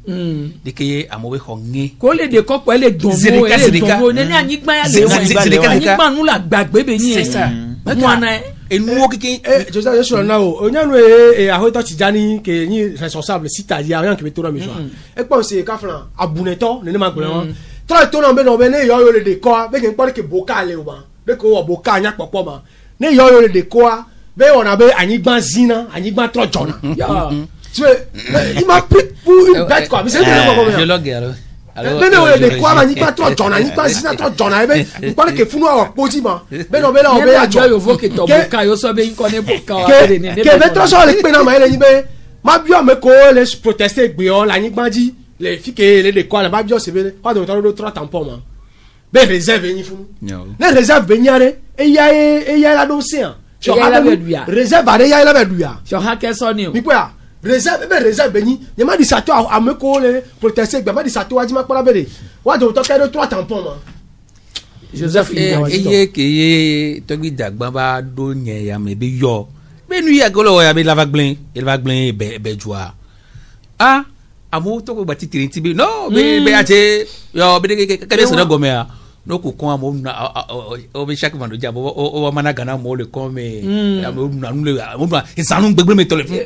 dike àmọ́ bẹ xɔ ŋe. Kó lè de kọ́pọ̀ ẹ lè dùn mọ́ ẹ lè dùn mọ́ nẹ́ni ànyígbá yà lè wọ̀ ànyígbá nu la gbàgbé bẹ ní ẹ̀ mú àná ẹ̀. Enuwo kékeré. Joseph yẹn sọ̀rọ̀ náà o onyanu ahoitɔ Tijani ke nyi responsable sita yà ọyàn kìí tó náà mi sọ ẹ kpọ́n se káfíńà abunetɔ nínú ma gbẹ̀rẹ̀ wọn tọ́lá tó náà bẹ́ẹ̀ náà bẹ́ẹ̀ ne yọ yọ lè de kọ́ bẹ́ẹ̀ kì í kpọ́n ke boka lè o ma bẹ́ẹ̀ kò wọ boka nya kpɔkpɔ ma ne yọ yọ lè de kọ́ bẹ́ẹ̀ wọ̀ na bẹ́ẹ̀ anyigba zina anyigba tọ́ jọ̀na il m'a pris pour une bête quoi mais c'est une bête quoi bẹ́ẹ̀ ne wọlé de kọ́ ma anyigba tọ́ jọ̀na anyigba zina tọ́ jọ̀na ẹ bẹ́ẹ̀ nkpọ́n ke funu awọ kpọ́dzi ma bẹ́ẹ̀ náà bẹ́ẹ̀ náà bẹ́ẹ̀ yà jọ yóò fọ́ kè tọ̀ boka yóò sọ bẹ́ẹ̀ nkọ́ ne boka wa ke bẹ́ẹ̀ tọ́ sọ le pe náà ma yẹ lẹ yin bẹ́ẹ̀ ma bí ọmọ ko le protester gbé ọ la anyigba dzi le fi ke le de kọ́ la ma bí ọ sebe kọ́ àti òtọ́ ló tọ́ tampon ma bẹ́ẹ̀ réserve yin funu ne réserve bẹ́ẹ̀ nyare eya la do se yan réserve are eya la bɛ duya sọ hakẹ sọ ni o. mi ko ya réserve bɛ réserve bɛ yin yẹ ma di sato ame ko le protester gbẹ ma di sato wa jima kpɔra bɛ de wa de òtọ́ kẹ́ do tọ́ tampon ma. Joseph eye keye tɔgbi dàgbà bá do nyɛ yame bi yɔ bɛ nu yi agolo ya bɛ lava gblẽ bɛ jua amewo tɔgbo gbati tiri ti bi no bɛ yàtse yɔ bɛ de kɛ bɛ sɛnɛ gɔmɛ ya n'o ko kɔn amewo nuna o bɛ chaque vendredi abo o mana gana amewo le kɔn mɛ amewo nuna nu le amewo nuna zanu gbɛgbɛ mi tɔ le fún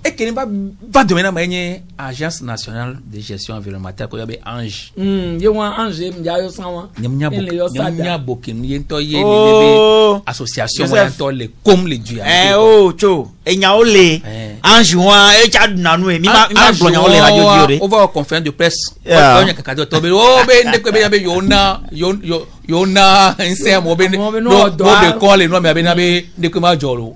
e kelen va domaine na ma e nye agence nationale de gestion environnementale ko yɛ bɛ ange. ye wọn ange nja yọ san wọn. ɲamunya bokinu ye ntɔ ye ni ne bɛ association wa ntɔ le kom le du yan. o tso enyawo le ange wa e ca nanu ye mi ma gblɔ nyawo le radio di o de. o va conférence de presse. o ɲɛ kaka dɔ tɔ bɛ o bɛ ne ko bɛ yan bɛ yona nsɛm o bɛ de kɔ le nɔ mɛ a bɛ na bɛ ne ko ma jɔ lo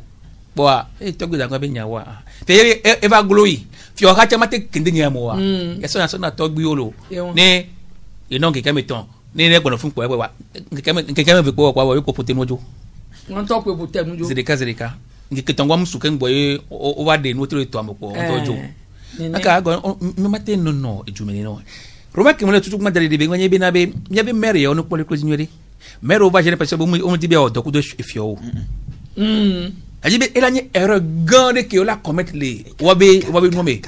bɔn e tɔgbi da ko bɛ ɲa wa te e va glo yi fiɔ ha caman tɛ kende ɲɛ mɔ wa yasɔn yasɔn na tɔgbi o lo ne yenɔ kɛkɛ mi tɔn ne ne gbɔdɔ fún kɔɛ wa nkɛkɛ mi fi kɔ wa o ye kɔpɔtɛ n'o jo. wọn tɔ pe potɛ n'o jo. zerika nkɛkɛ tɔn wa musu kɛ ngbɔ ye o va de n'o tɛ to a mɛ kɔ n'o jo. aka gɔ mɛ ma tɛ nɔnɔ ejumɛni nɔ. Roma kemule tutu kuma dari de be nganye be na be nya be maire ya onu pole close nyori maire o ba jere pese bo mu di be o doku do efio aji be elanye erreur grande que la commettre le wabe no me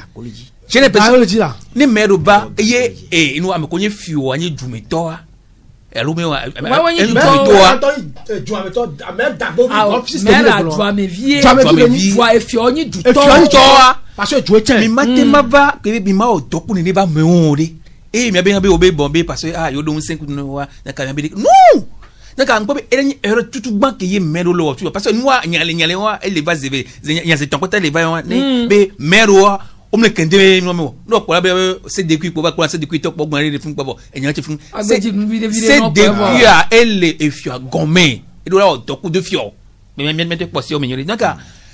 je ne pese ni maire ba ye inu am ko nye fio anye jumeto a elu me wa enu jumeto a jumeto même d'abord office de jumeto wa efio anye jumeto a parce que jumeto mi matema ba ke bi ma o doku ni ba me on de mi abe o be bombe parce que yo don 5 no wa na ka be non na ka ngbo be ere ere tutu gban ke ye mero lo tu parce que nous nyale wa ele va zebe nya se tonkota le va ne be mero wa o me kende no ko be c'est de ko ba ko c'est de ko to po gban re fun po enya ti fun c'est de a ele e fio gomme e do la to ku de fio me te posi o me nyori donc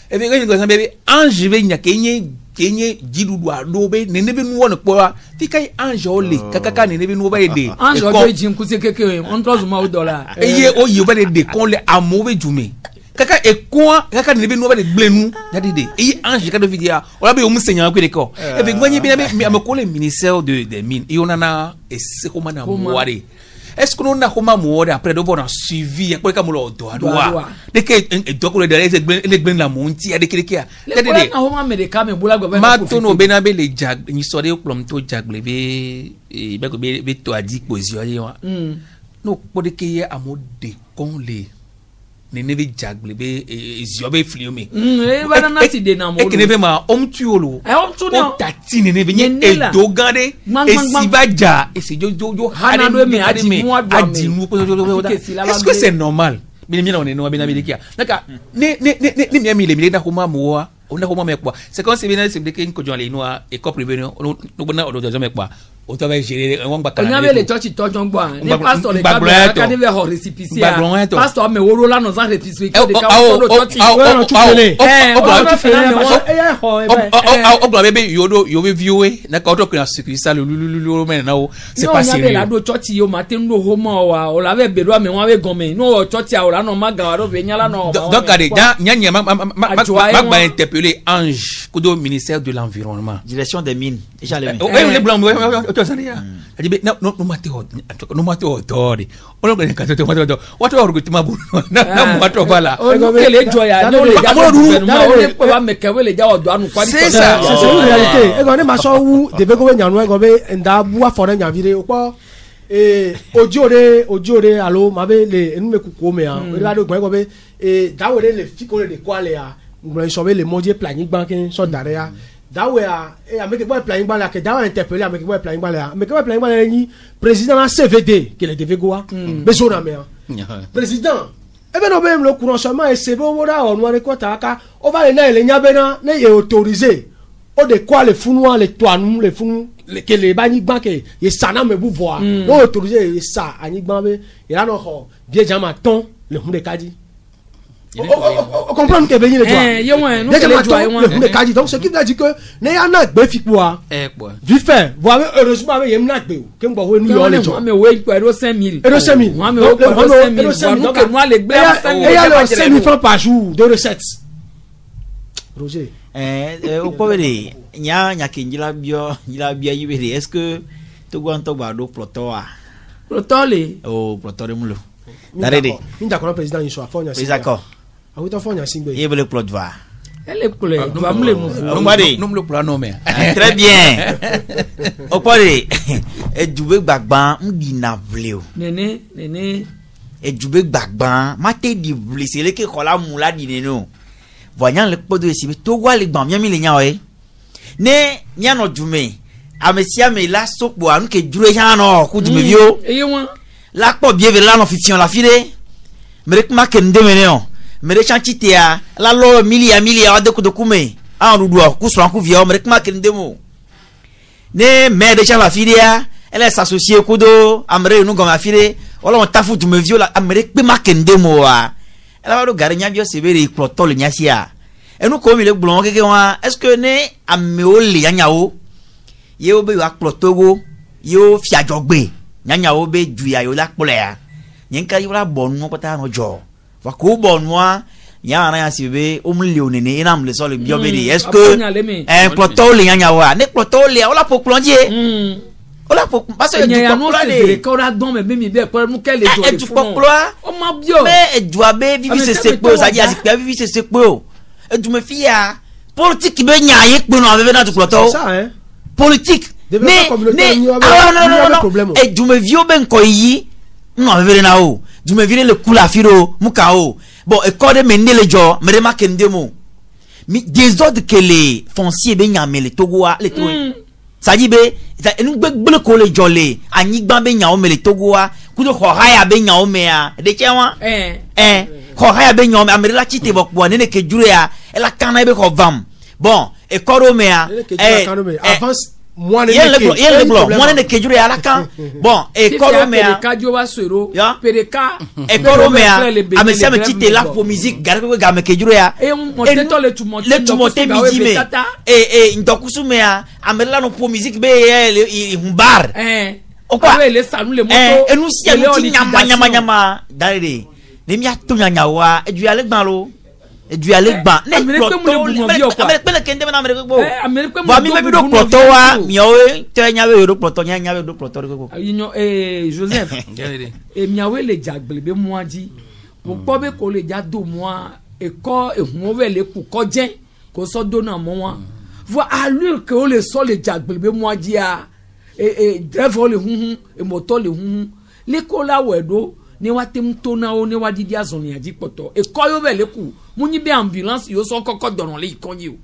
e be ngani go san be ange be nya kenye jidudu adobe nenebe nuwo ne kpora tikai ange ole kakaka nenebe nuwo ba de ange obe jin kuse keke on trozu ma $1 eye o yi ba de kon le amove jume kaka ekwa kaka nenebe nuwo ba de gblenu dadi de eye ange ka do vidia ola be o musenya ko de ko e be gbanyi bi na be amako le ministère des mines e onana ese ko mana moare est-ce que nous avons mouru après de voir un suivi après comme le doigt dès que docteur de les ben la montie à des quelqu'un les avons médicaments boula ma tono benabe les jag ni sori plom to jagle be be to adi position no no pode ke ye amode kon le ne ne be jagle be ezio be fliome e ba na ti de na mo e kene be ma omtuolo omtu no tati ne be nye edogande esibaja esijojo hana do me adi mu est-ce que c'est normal bien bien on est no bien bien kia naka ne mi le da homa mo on a homa me kwa c'est comme c'est bien c'est que ko jole no e ko privé no bona o do me kwa o to ba gérer won ba kana le church to jon gbo ni pastor le ka ka ni be ho recipicia pastor me woro la no za recipicia de ka o do church o gbo bebe yo be viewe na ka o to kuna security lulu me na o c'est pas sérieux la do church yo ma te no homa wa o la be beru ame won we gome no church a o la no maga wa do be nyala no donc ade nya ma interpeller Ange Kudo ministère de l'environnement direction des mines déjà les les blancs no mateo tori ono kwa katoto mateo watu wa rugutuma bu na watu bala kele joya no le ja no le ko ba mekewe le ja odo anu kwa c'est ça c'est une réalité e go ne ma so wu de be go nyanu e go be nda bu afore nyavire opo ojore alo mabe le enu me kuko me a e ba do go be dawore le fikore de kwale a ngbo so be le modie planning banking so dare a dawe a ameke boy planning bala ke dawe interpeller ameke boy planning bala ni président na CVD que le devait goa beso na me président e be no be le courant seulement et c'est bon wora on wa ko ta aka o va le na le nya be na ne e autorisé o de quoi le funwa le toanu le funu le que le bani banque e sana me bu voir o autorisé e sa ani gban be e la no ho bien jama ton le hunde kadi on comprend que venir le doigt donc ce qui veut dire que ne ya na gbe fipoa vite fait voir heureusement avec yem na gbe o ke ngbo we nu yo le jo me we euro 5000 moi me euro 5000 donc moi les gbe 5000 francs par jour de recettes Roger o povere nya kinjila bio yibere est-ce que to gwanto gba do protole protole mulo darede minda ko président yin so afonya si d'accord awi to fonya singbe yebele plot va elle plot va mule mu nom le plan nommé très bien o pore ejube gbagban mbi na vleo nene ejube gbagban mate di vlese le ke kola mula di neno voyant le podo esi to gwa le gban mi le nya o ne nya no jume amesia me la sokbo anu ke jure nya no ku jume bio la po bieve la no fiction la file merek ma ken de meneo mere chanchitia la lo milia de kume an rudo ku so ku vio merek ma ken de mo ne me de la filia elle s'associer kudo amre nu goma file wala on tafu tu me vio la merek pe ma ken de mo wa elle va do gare nya bio severe protol nya sia enu ko mi le blon keke wa est-ce que ne ameo le nya o ye o be wa protogo yo fiajogbe nyanya wo be duya yo la kpolea nyenka yo la bonu pata no jo va ko bonu nya na ya sibe omle onene ina mle so le biobe di est-ce que ploto le nyanya wa ne ploto le o la po plonje o la po parce que du ploto le ko ra don me mi be po mu kele jo du ploto o ma bio me edua be vivi se sepo ça dit asi vivi se sepo edu me fia politique be nya ye pe no ave na du ploto ça hein politique ne et du me vieux ben koyi non avere na o du me vire le kula firo muka o bon e code mende le jo me remarque ndemo mi des ordres que les fonciers ben yamé le togoa le to ça dit be enu gbegbe ko le jolé anigba ben yawo me le togoa kudo ko haya ben yawo me a de chewa ko haya ben yawo me la chite bokbo ne ke jure a e la kana be ko vam bon e koro me a avance moi ne que jure ala kan bon e koro me a kadio wa sero pereka e koro me a amesa me tite la pour musique garbe ga me que jure a e le tumonte mi e ndokusu me a amela no pour musique be e humbar o kwa le sanu le moto e nu si e nyama dare ne mi ato nyawa e du ale gban lo et du aller ban ne amere kende na amere gbo ba mi be do ploto wa mi o te nyawe do ploto nyawe do ploto gbo yinyo Joseph e miawe le jagble be moaji mo po be ko le ja do moi e ko ehun we le ku ko je ko so do na mo wa vo allure que o le so le jagble be moaji a drive le hun e moto le hun leko la wedo ne wa tem to na o ne wa didi azoni aji poto e ko yo be leku mu ni be ambulance yo so kokko doron le ikonji o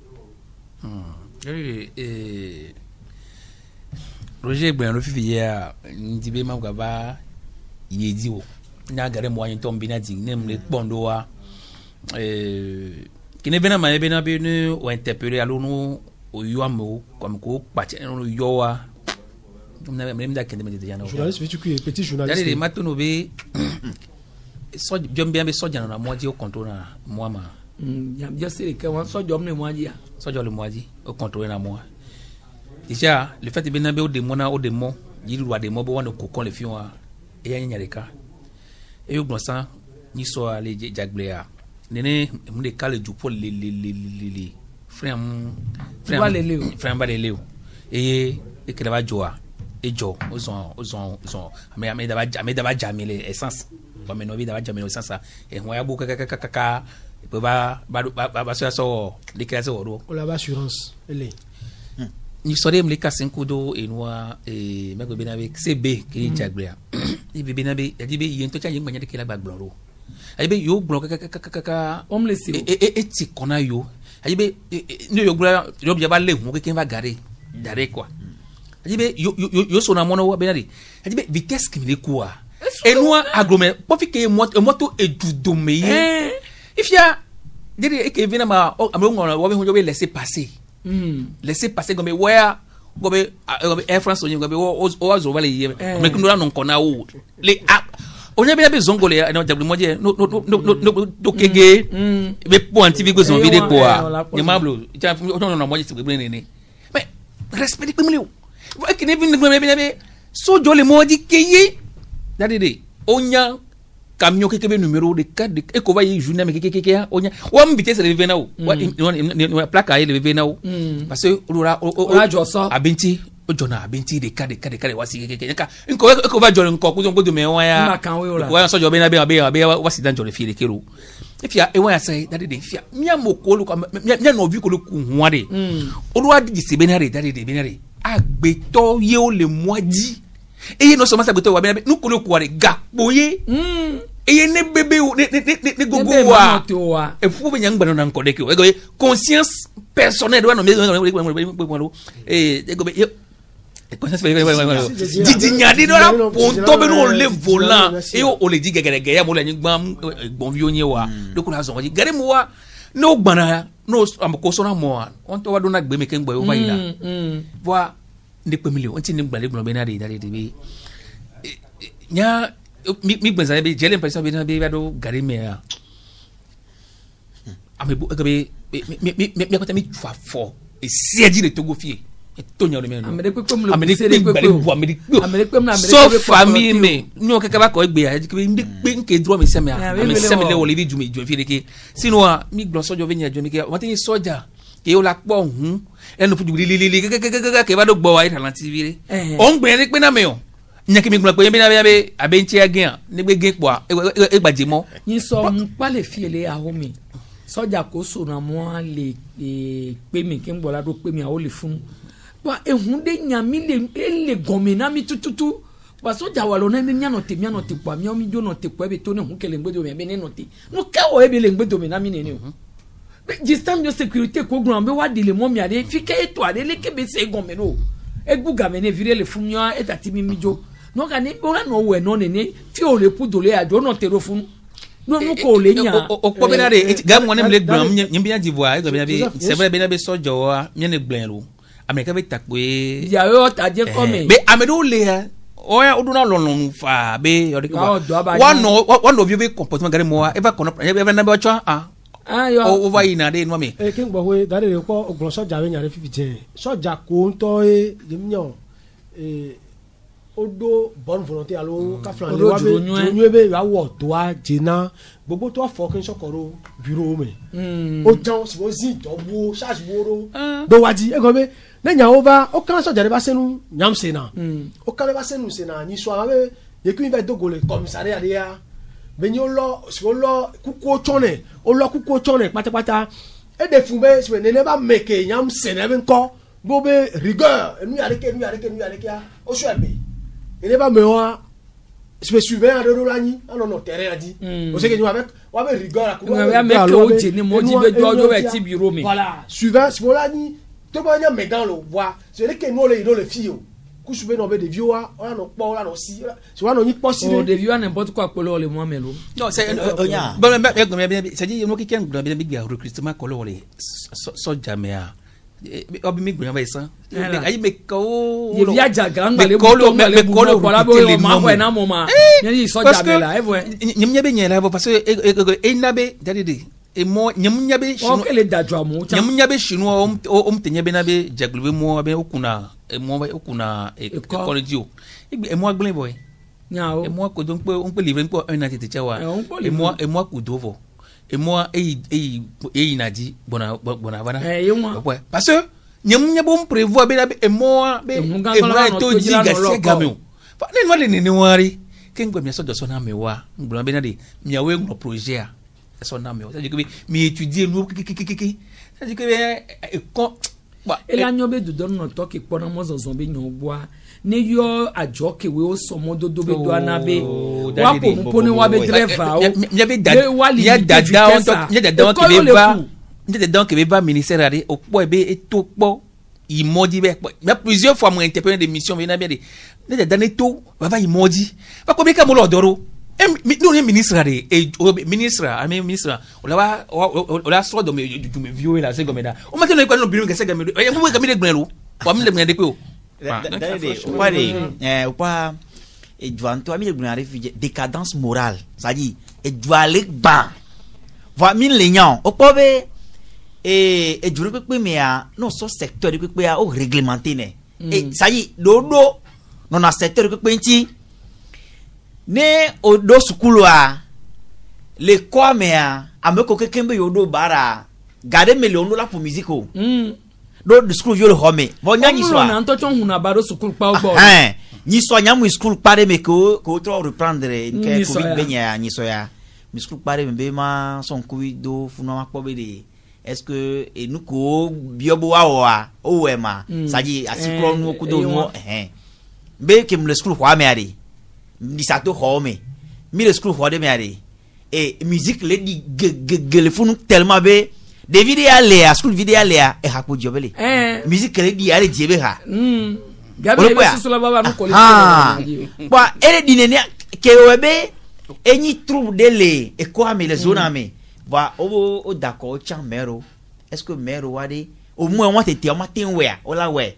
Roger Gben fifi ya ndibe ma gaba yedi o nya gare mo anyi tombi na ding nem le pondo wa kine bena ma bena be no o interpeller alo no o yo amo comme ko pati no yo wa na me da kende me de yana journaliste veut tu petit journaliste dali ma to no be so jombe be so jana na mo di o contrôle na mo ma je sais que on so jom ne mo aji so jole mo aji o contrôle na mo déjà le fait bena be o de mo na o de mo yiri wa de mo bo wana kokon le fion e ya nyareka e yo gbonsan ni so ale jagbea nene mu de kale du pour le frère ba le leo e kele ba joa e jo ozon ame da ba jamile essence ba me no bi da ba jamile essence e ho ya bu kaka pe ba so le classe oro o la assurance ele ni sore me ka 5 do e noa e me go benabe cb ki jagbea e bi benabe e di be yen to cha yin gbanya de kila gbagboro ayi be yo gboro kaka homeless e ti kona yo ayi be no yo gboro yo bi ba le hu ke va gare dare quoi ayi be yo so na mono wa benari ayi be vitesse ki le quoi e noa agrome po fi ke moto e du do meye if ya dire e ke vina ma amro ngona wo be hu yo be laisser passer laisser passer comme where gobe Air France onye gobe o azo vale ye me kundura non kona o le onye be be zongole na jabli moje no kege be point TV go zon vide ko a ni mablo ja on na moje se be ne mais respect pe mleo wa ki ne vin be so jole moje keye dadide onya camion keke be numéro de 4 e ko va yi journée me keke onya wa mbite se le na o wa plaque a le na o parce que ora joso abinti o jona abinti de kade wasi keke ka ko va jona ko ko do me wa ya wa so jo be na be wasi dan jona fi le kero ifia e wa ya sai dadide ifia mia mokolo mia no vi ko lu ku huade ora di se be na re dadide be na re agbeto ye o le moadi eye no so masa gbeto wa be nu ko lu ku wa gapoye eye ne bebe ne gogo wa e fu be nyang bano nan ko de ko e go conscience personnelle wa no me e go be conscience didi nyadi do la ponto be no le volant e o le di gegere ya mo le nygbam bon vieux nye wa do ko la zo ji gare mo wa no gbana no am ko so na mo on to wa do na gbe me ken gbo o ba ila voi ne pe milio on ti ne gbale gbo be na de dale de be nya mi gbenza be j'ai l'impression be na be do gare me a ame bu gabe mi ko tami fa fo e siedi de togo fie e tonya le me no amede pe so famille me nyo keke ba ko egbe a ke be nke dro me se me a me se me le wo le bi jume jo fie de ke sino a mi gbon sojo be nya jo mi ke o tin soja ke o la po hun enu puju li ke ba do gbo wa ita lan TV re o ngbe re pe na me o nya ke mi gbon pe be na be abenti agen ni gbe gen po e gbaje mo yin so npa le fie le ahomi soja ko so na mo le pe mi ke ngbo la do pe mi a o le fun wa ehunde nyami le gomena mi tututu wa soja wa lo na mi nya no te kwa mi o mi jo no te kwa be to ne hu kele ngbedo me be ne no te no ka wo e be le ngbedo me na mi ne ne o système de sécurité ko gran be wa dile mo mi ade fi ke to ade le ke be se gomeno e guga me ne vire le funyo e tati mi jo no ka ne ora no we no ne fi o le pu dole ajo no te ro fun no ko le nya o ko be na de ga mo ne le gran nyimbi ya divoire go be na be c'est vrai be na be sojo wa mi ne gben lo America be takwe ya yo ta je come be amedo le o ya oduna lolon fa be yo de ko one of you be comportement gare mo e va kono e na be ocho yo o va ina de no me e kin gbo we dare ko ogbo soja we nyare fifi je soja ko nto e jemnyo odo bonne volonté alo ka flan le wa be jonyu be wa wo to a jina gbogbo to fo kin sokoro bureau me o jan si wo zi to wo charge woro do waji e go be na nya over o kan soja de ba senu nyam sena o kan ba senu sena ni so awe ye ku va dogole commissariat de ya be ni o lo si o lo kuku o chone patapata e de fumbe si ne ba meke nyam sena be nko go be rigueur nu ya leke ya o so ebe ene ba mewa je me souviens de Rolani on non terrain a dit on sait que nous avec on avait rigole à voilà suivant ce Rolani tout le monde met dans le bois c'est que nous les filles couche non des vieux on non pas là aussi tu vois non ni pas si des vieux n'importe quoi pour le moi melo non c'est bon c'est dit moi qui can bien recrutement color les so jamais obi mi gbìyànjú báyìí san ayi mi ko ye via jaga ngale bu ko la bo ma ko na mo ma ni so jamais là nyem nyabe nyela parce que e nabe dadidi e mo nyem nyabe shinu o kele dajwa mo nyem nyabe shinu o mtenyabe nabe jaglube mo be okuna e mo ba okuna e koledio e mo agblin boy nyao e mo ko don pe on pe livre npo 1 na tete chawa e mo ku dovo et moi et inadi bona bana ouais parce que nyam bon prévoir et moi to diga se gamio fa ne no le ne wari kengo mi so do so na mewa ngblon be na de mi awe ngro projet a so na mewa ça dit que mi étudier nous kiki ça dit que e ko e la nyobe do don no to ki pona mo zo be nyo boa ne yo ajoke we o so mo do be do anabe wa ko mo poni wa be driver o ya dada on qui va ministère ari o po ebe eto po imodi be plusieurs fois mo interpellé des missions be na be ne dada ne to va imodi va ko be ka mo lo doro nous les ministres et ministre on la soit de me vieux là c'est comme ça on m'a dit quoi non bureau que c'est comme et vous comme des grenouilles pour me le quoi pas et devant toi mi le réfugié décadence morale ça dit et doit aller bas va mi leñan o po be et du peu mais non so secteur de peu au réglementé né et ça dit dodo non na secteur de peu nti ne odo sukulu a le kwame a ameko kekembe yodo bara gade million la pour musique o do de school yo le home bo nya ni so na nto chon huna baro sukulu pa o bo ni so nya mu school pare me ko trop reprendre que covid benya ni so ya mi school pare me ma son covid do funu ma po be de est-ce que et nous ko biobo wa o we ma ça dit asikro nu ku do no be ke mu le school hwa me ari ni sa to home mi le school hwa de me ari et musique le di gele funu tellement be de vidéo à school vidéo à et hapo jobele musique le di ale diebe ha gabe le sula baba no ko le ba ele dinene ke webe eni trouble de le e ko ame le zona me ba o d'accord chan mero est-ce que mero wade au moins on tete o matin we o la we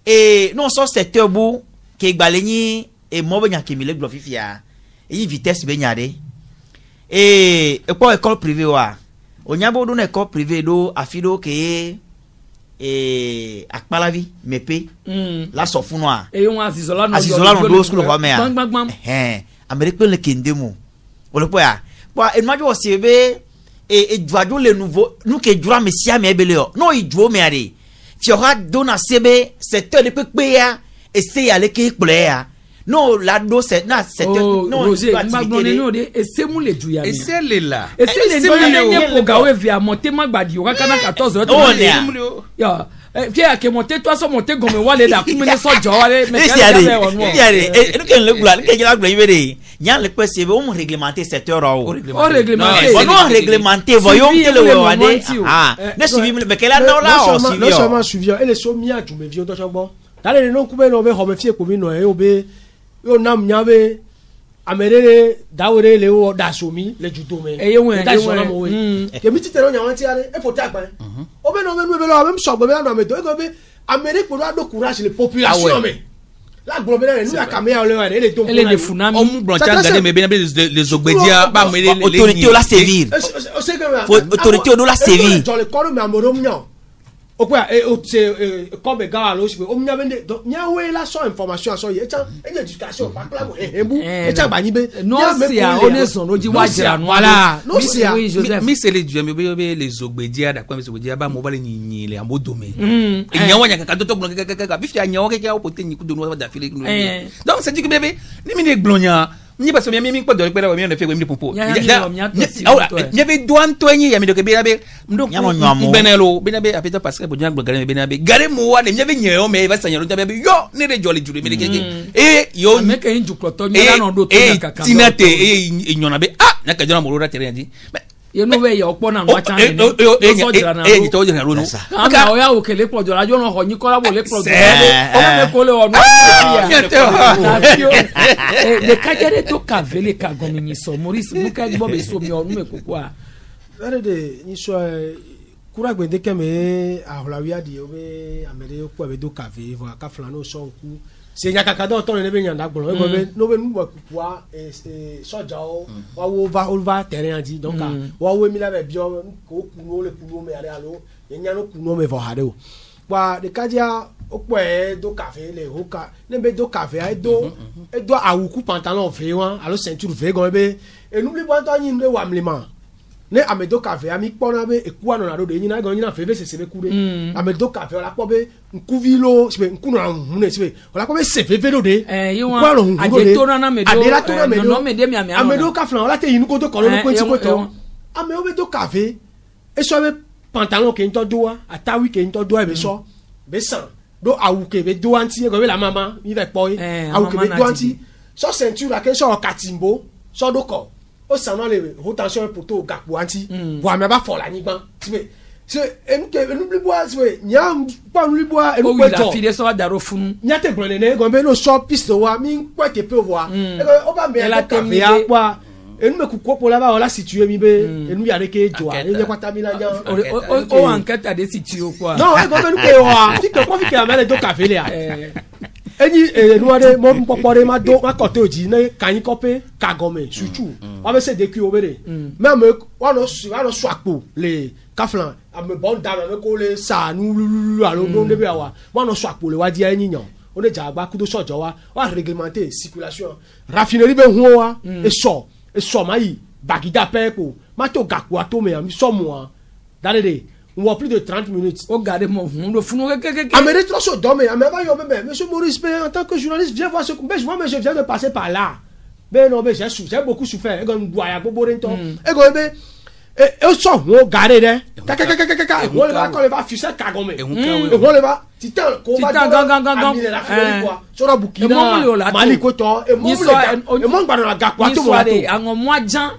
et non so secteur bu ke gbaleni e mo benya ke mi le glorifia e vitesse benyade et ko école privée wa onyabo do na école privée do afido ke akpalavi mepe la sofunwa e yon asizola no do school ko me amerique le kendemo o le poya ba e majo sebe e dwajo le nouveau nous ke dura mesia me ebele o no i dwo me are fiora do na sebe secteur de pepe ya essaye aller ke playa non la do c'est na secteur non magbone no de esemu le duya et c'est là et c'est le pour gawe via monter magbadi o kana 14 ya qui a que monter toi so monter gomme wale da kumene so jo wale mais et nous ken le gula ken la gula yebe nya le pese be on réglementer secteur o réglementer non réglementer voyons que le wade ne suivi mais quelle là là non seulement suivi et les somia tu me viens to bon dans les non couper no be home fie ko mi no e obe yo nam nyabe amerere dawere le o dasomi le jutome e yewen ke mi titero nyawan ti ale e fo ta gban obe no be be lo be so gbe na me to e go be amerique pour do courage les populations me la globale nous la caméra le les don les funami on blanchard gade me bien les ogbedia ba me les autorité o la sévir autorité o la sévir dans le corps me amorom nyan o quoi et c'est comme gars là aussi o mnya bende nya we la so information so ye chan education pa kla mo hembu e chan ba ni be no sia oneson oji wajira no ala no sia mi se le du me be les ogbedia da kwa mi ogbedia ba mo ba le nyinyin le amodome e nya wanya ka to gbon ka bi fi anya o ke ka o pote nyi ku do no da file donc c'est dit que bébé ni mi ne gblonya ni parce que mi ko do pe la mi on fait mi popo Ya, ya be douane to ni ya mi do ke be na be ndo Nyano nyamo. benelo be na be apeta parce que bo nya gbo gare be na be gare mo wa ne mi be nyeo me va sanya ro ta be yo ne de jolly jure mi de ke yo Ameka inju kloto nyana no do to kaka. tinate nyona be na ka jona mo ro ra tere ndi Ye no we yo pona no acha ni. Ni to jira ro no Aka oya o kele pojo la jo no ho ni kola bo le pojo. C'est- O me ko le onu. De kajere to ka vele ka gomi ni so Maurice muka gbo be so mi onu me kokwa. de ni so kura gbende keme ahlawia di obe amere ko be do cave vo ka flano so ku se nya kaka do to ne be nyanda gboro e be no be nu wa kukua soja o wa wo va terrain adi donc wa wo mi la be bio ko kunu le kunu me are alo nya no kunu me vo hade o wa de kadia opo do cave le hoka ne be do cave e do awuku pantalon ve wan alo ceinture ve go be e n'oublie pas to yin le wa mlima ne amedo café ami kpona be ekuwa no na do de nyina go nyina feve sese kure amedo café ola kpo be nkuvilo sibe nkunu na hune sibe ola kpo be se feve do de yiwa ade to na medo ade la to na medo no me de mi ami amedo café ola te yinu ko to ko lo ko ti ko to ame o be do café e so be pantalon ke nto do wa atawi ke nto do e be so be san do awuke be do anti e go be la mama mi ve po awuke be do anti so ceinture ke so katimbo so do ko o sanna le rotation poto gapo anti wa me ba fo la nigban tibe se enu bliboa tibe nya pa nu bliboa enu ko jo o file so daro funu nya te gbon ne go be no shop piste wa mi kwa ke pe wa o ba me la te mi ya kwa enu me kuko pola ba ola situé mi be enu ya reke jo a e kwata mi na nya o enquête a de situé quoi non e go be nu ke wa fi ke ko fi ke amele do café le a eni enuade mo popore ma do ma kote oji ne kan kope kagome suchu wa be se de ki obere même wa no so apo le kaflan ame bon dama me ko le sa nu alo no de be wa no so apo le wa di eniyan o le ja gba kudo sojo wa réglementer circulation raffinerie be hu wa e so mai bagida pepo ma to gaku ato me am so mo dalede on voit plus de 30 minutes. Regardez mon fou. Amérique trop chaud dormez. Monsieur Maurice, en tant que journaliste, viens voir ce que je viens de passer par là. Ben non, mais j'ai beaucoup souffert. Et comme boya bobo rento. Et comme et so on garder là. Kaka. On va quand va ficher kagome. Et on va titan ko va gang. So na Burkina Mali ko to e mo gba na gakwa to mo to. Àwọn mo ajan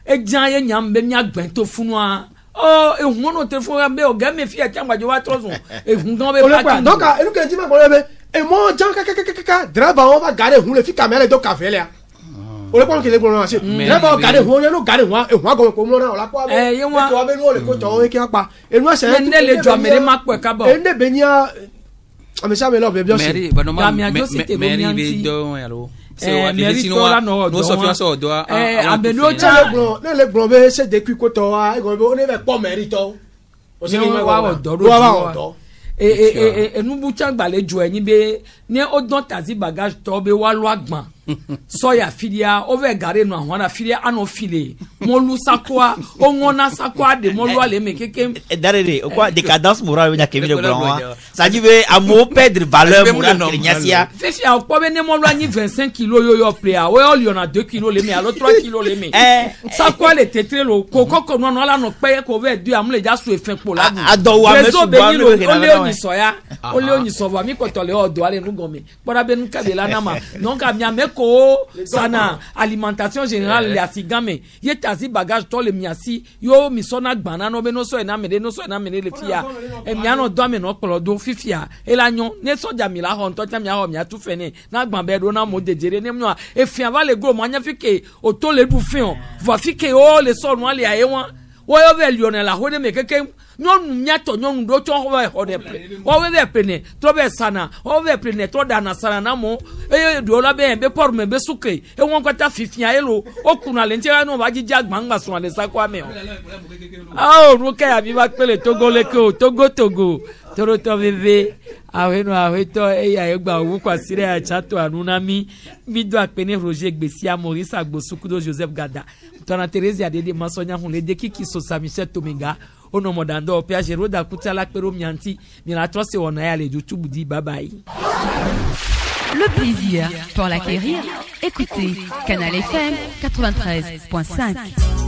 e jan ye nyam be mi agben to funua. Oh, et on a téléphone be o game fi ati agbajo wa trozo e hun gan be pa donc e lu ke ti ma ko be e mo jan kaka driver on va garder hun le fi camera do café là o le pon ke le gboro na se driver garder hun no garder hun e hun ago ko mo na o la po be e to be no le ko to e ki apa e nu ase ne le jo amere ma po ka bo e ne be nia ame sa me lo be bi o se meri be do yalo no Sofia so do abeno cha ne le gbon be se de ku ko to wa e go be o ne be po merito o se ni wa do enubu chagbale jo eyin be ni o don tazi bagage to be wa lo agban so ya filia over gare no ahona filia ano file mo lu sakwa o ngona sakwa de mo lu ale me keke darere quoi décadence morale nya kevile blanc ça dit be amo perdre valeur morale nyasia fifi a ko be ne mo lu anyi 25 kg yo player o yo liona 2 kg le me alo 3 kg le me sakwa le tetre lo kokoko no no la no pe ko ve du amule ja su efin po la adowo amesu ba lo ni soya o le oni so va mi ko to le odo ale nu gomi bora be nu ka de la na ma non ka mi ko sana alimentation générale ya sigame ye tazi bagage to le miasi yo mi sona gbana no be no so na me le fia e mi ano do me no polo do fifia e la nyon ne so ja mi la ho nto mi ha mi atu fene na gban be do na mo dejere ne mo e fia va le gro mo anya fike o to le du fion va fike o le so no ale aye won wo yo ve Lionel la ho de me keke nyɔnu miatɔ nyɔnu ɖo tsɔ xɔ xɔ ɖe ple wɔwɔ bɛ plene trɔ bɛ sana wɔwɔ bɛ plene trɔ dana sana na mo eye ɖewo la bɛ pɔru mɛ bɛ suke ewɔn kɔta fifia elo o kuna le ŋuti ɛnu va dzidzi agbangba sɔn le sakua mɛ o awo nukɛ yabi va kpele togo leke o togo torotɔ veve ahenɔ ahetɔ eya egba owu kɔ asi ɖe atsatɔ anu na mi do akpene Roger Gbesia Maurice Agbosukudo Joseph Gada tɔna Teresia Dede Masɔnya hun le de kiki Sosa Michel Tomenga ono modando opia jero da kutala pero mianti mi la trose wona ya le YouTube di bye bye. le plaisir pour l'acquérir. Écoutez Canal FM 93.5.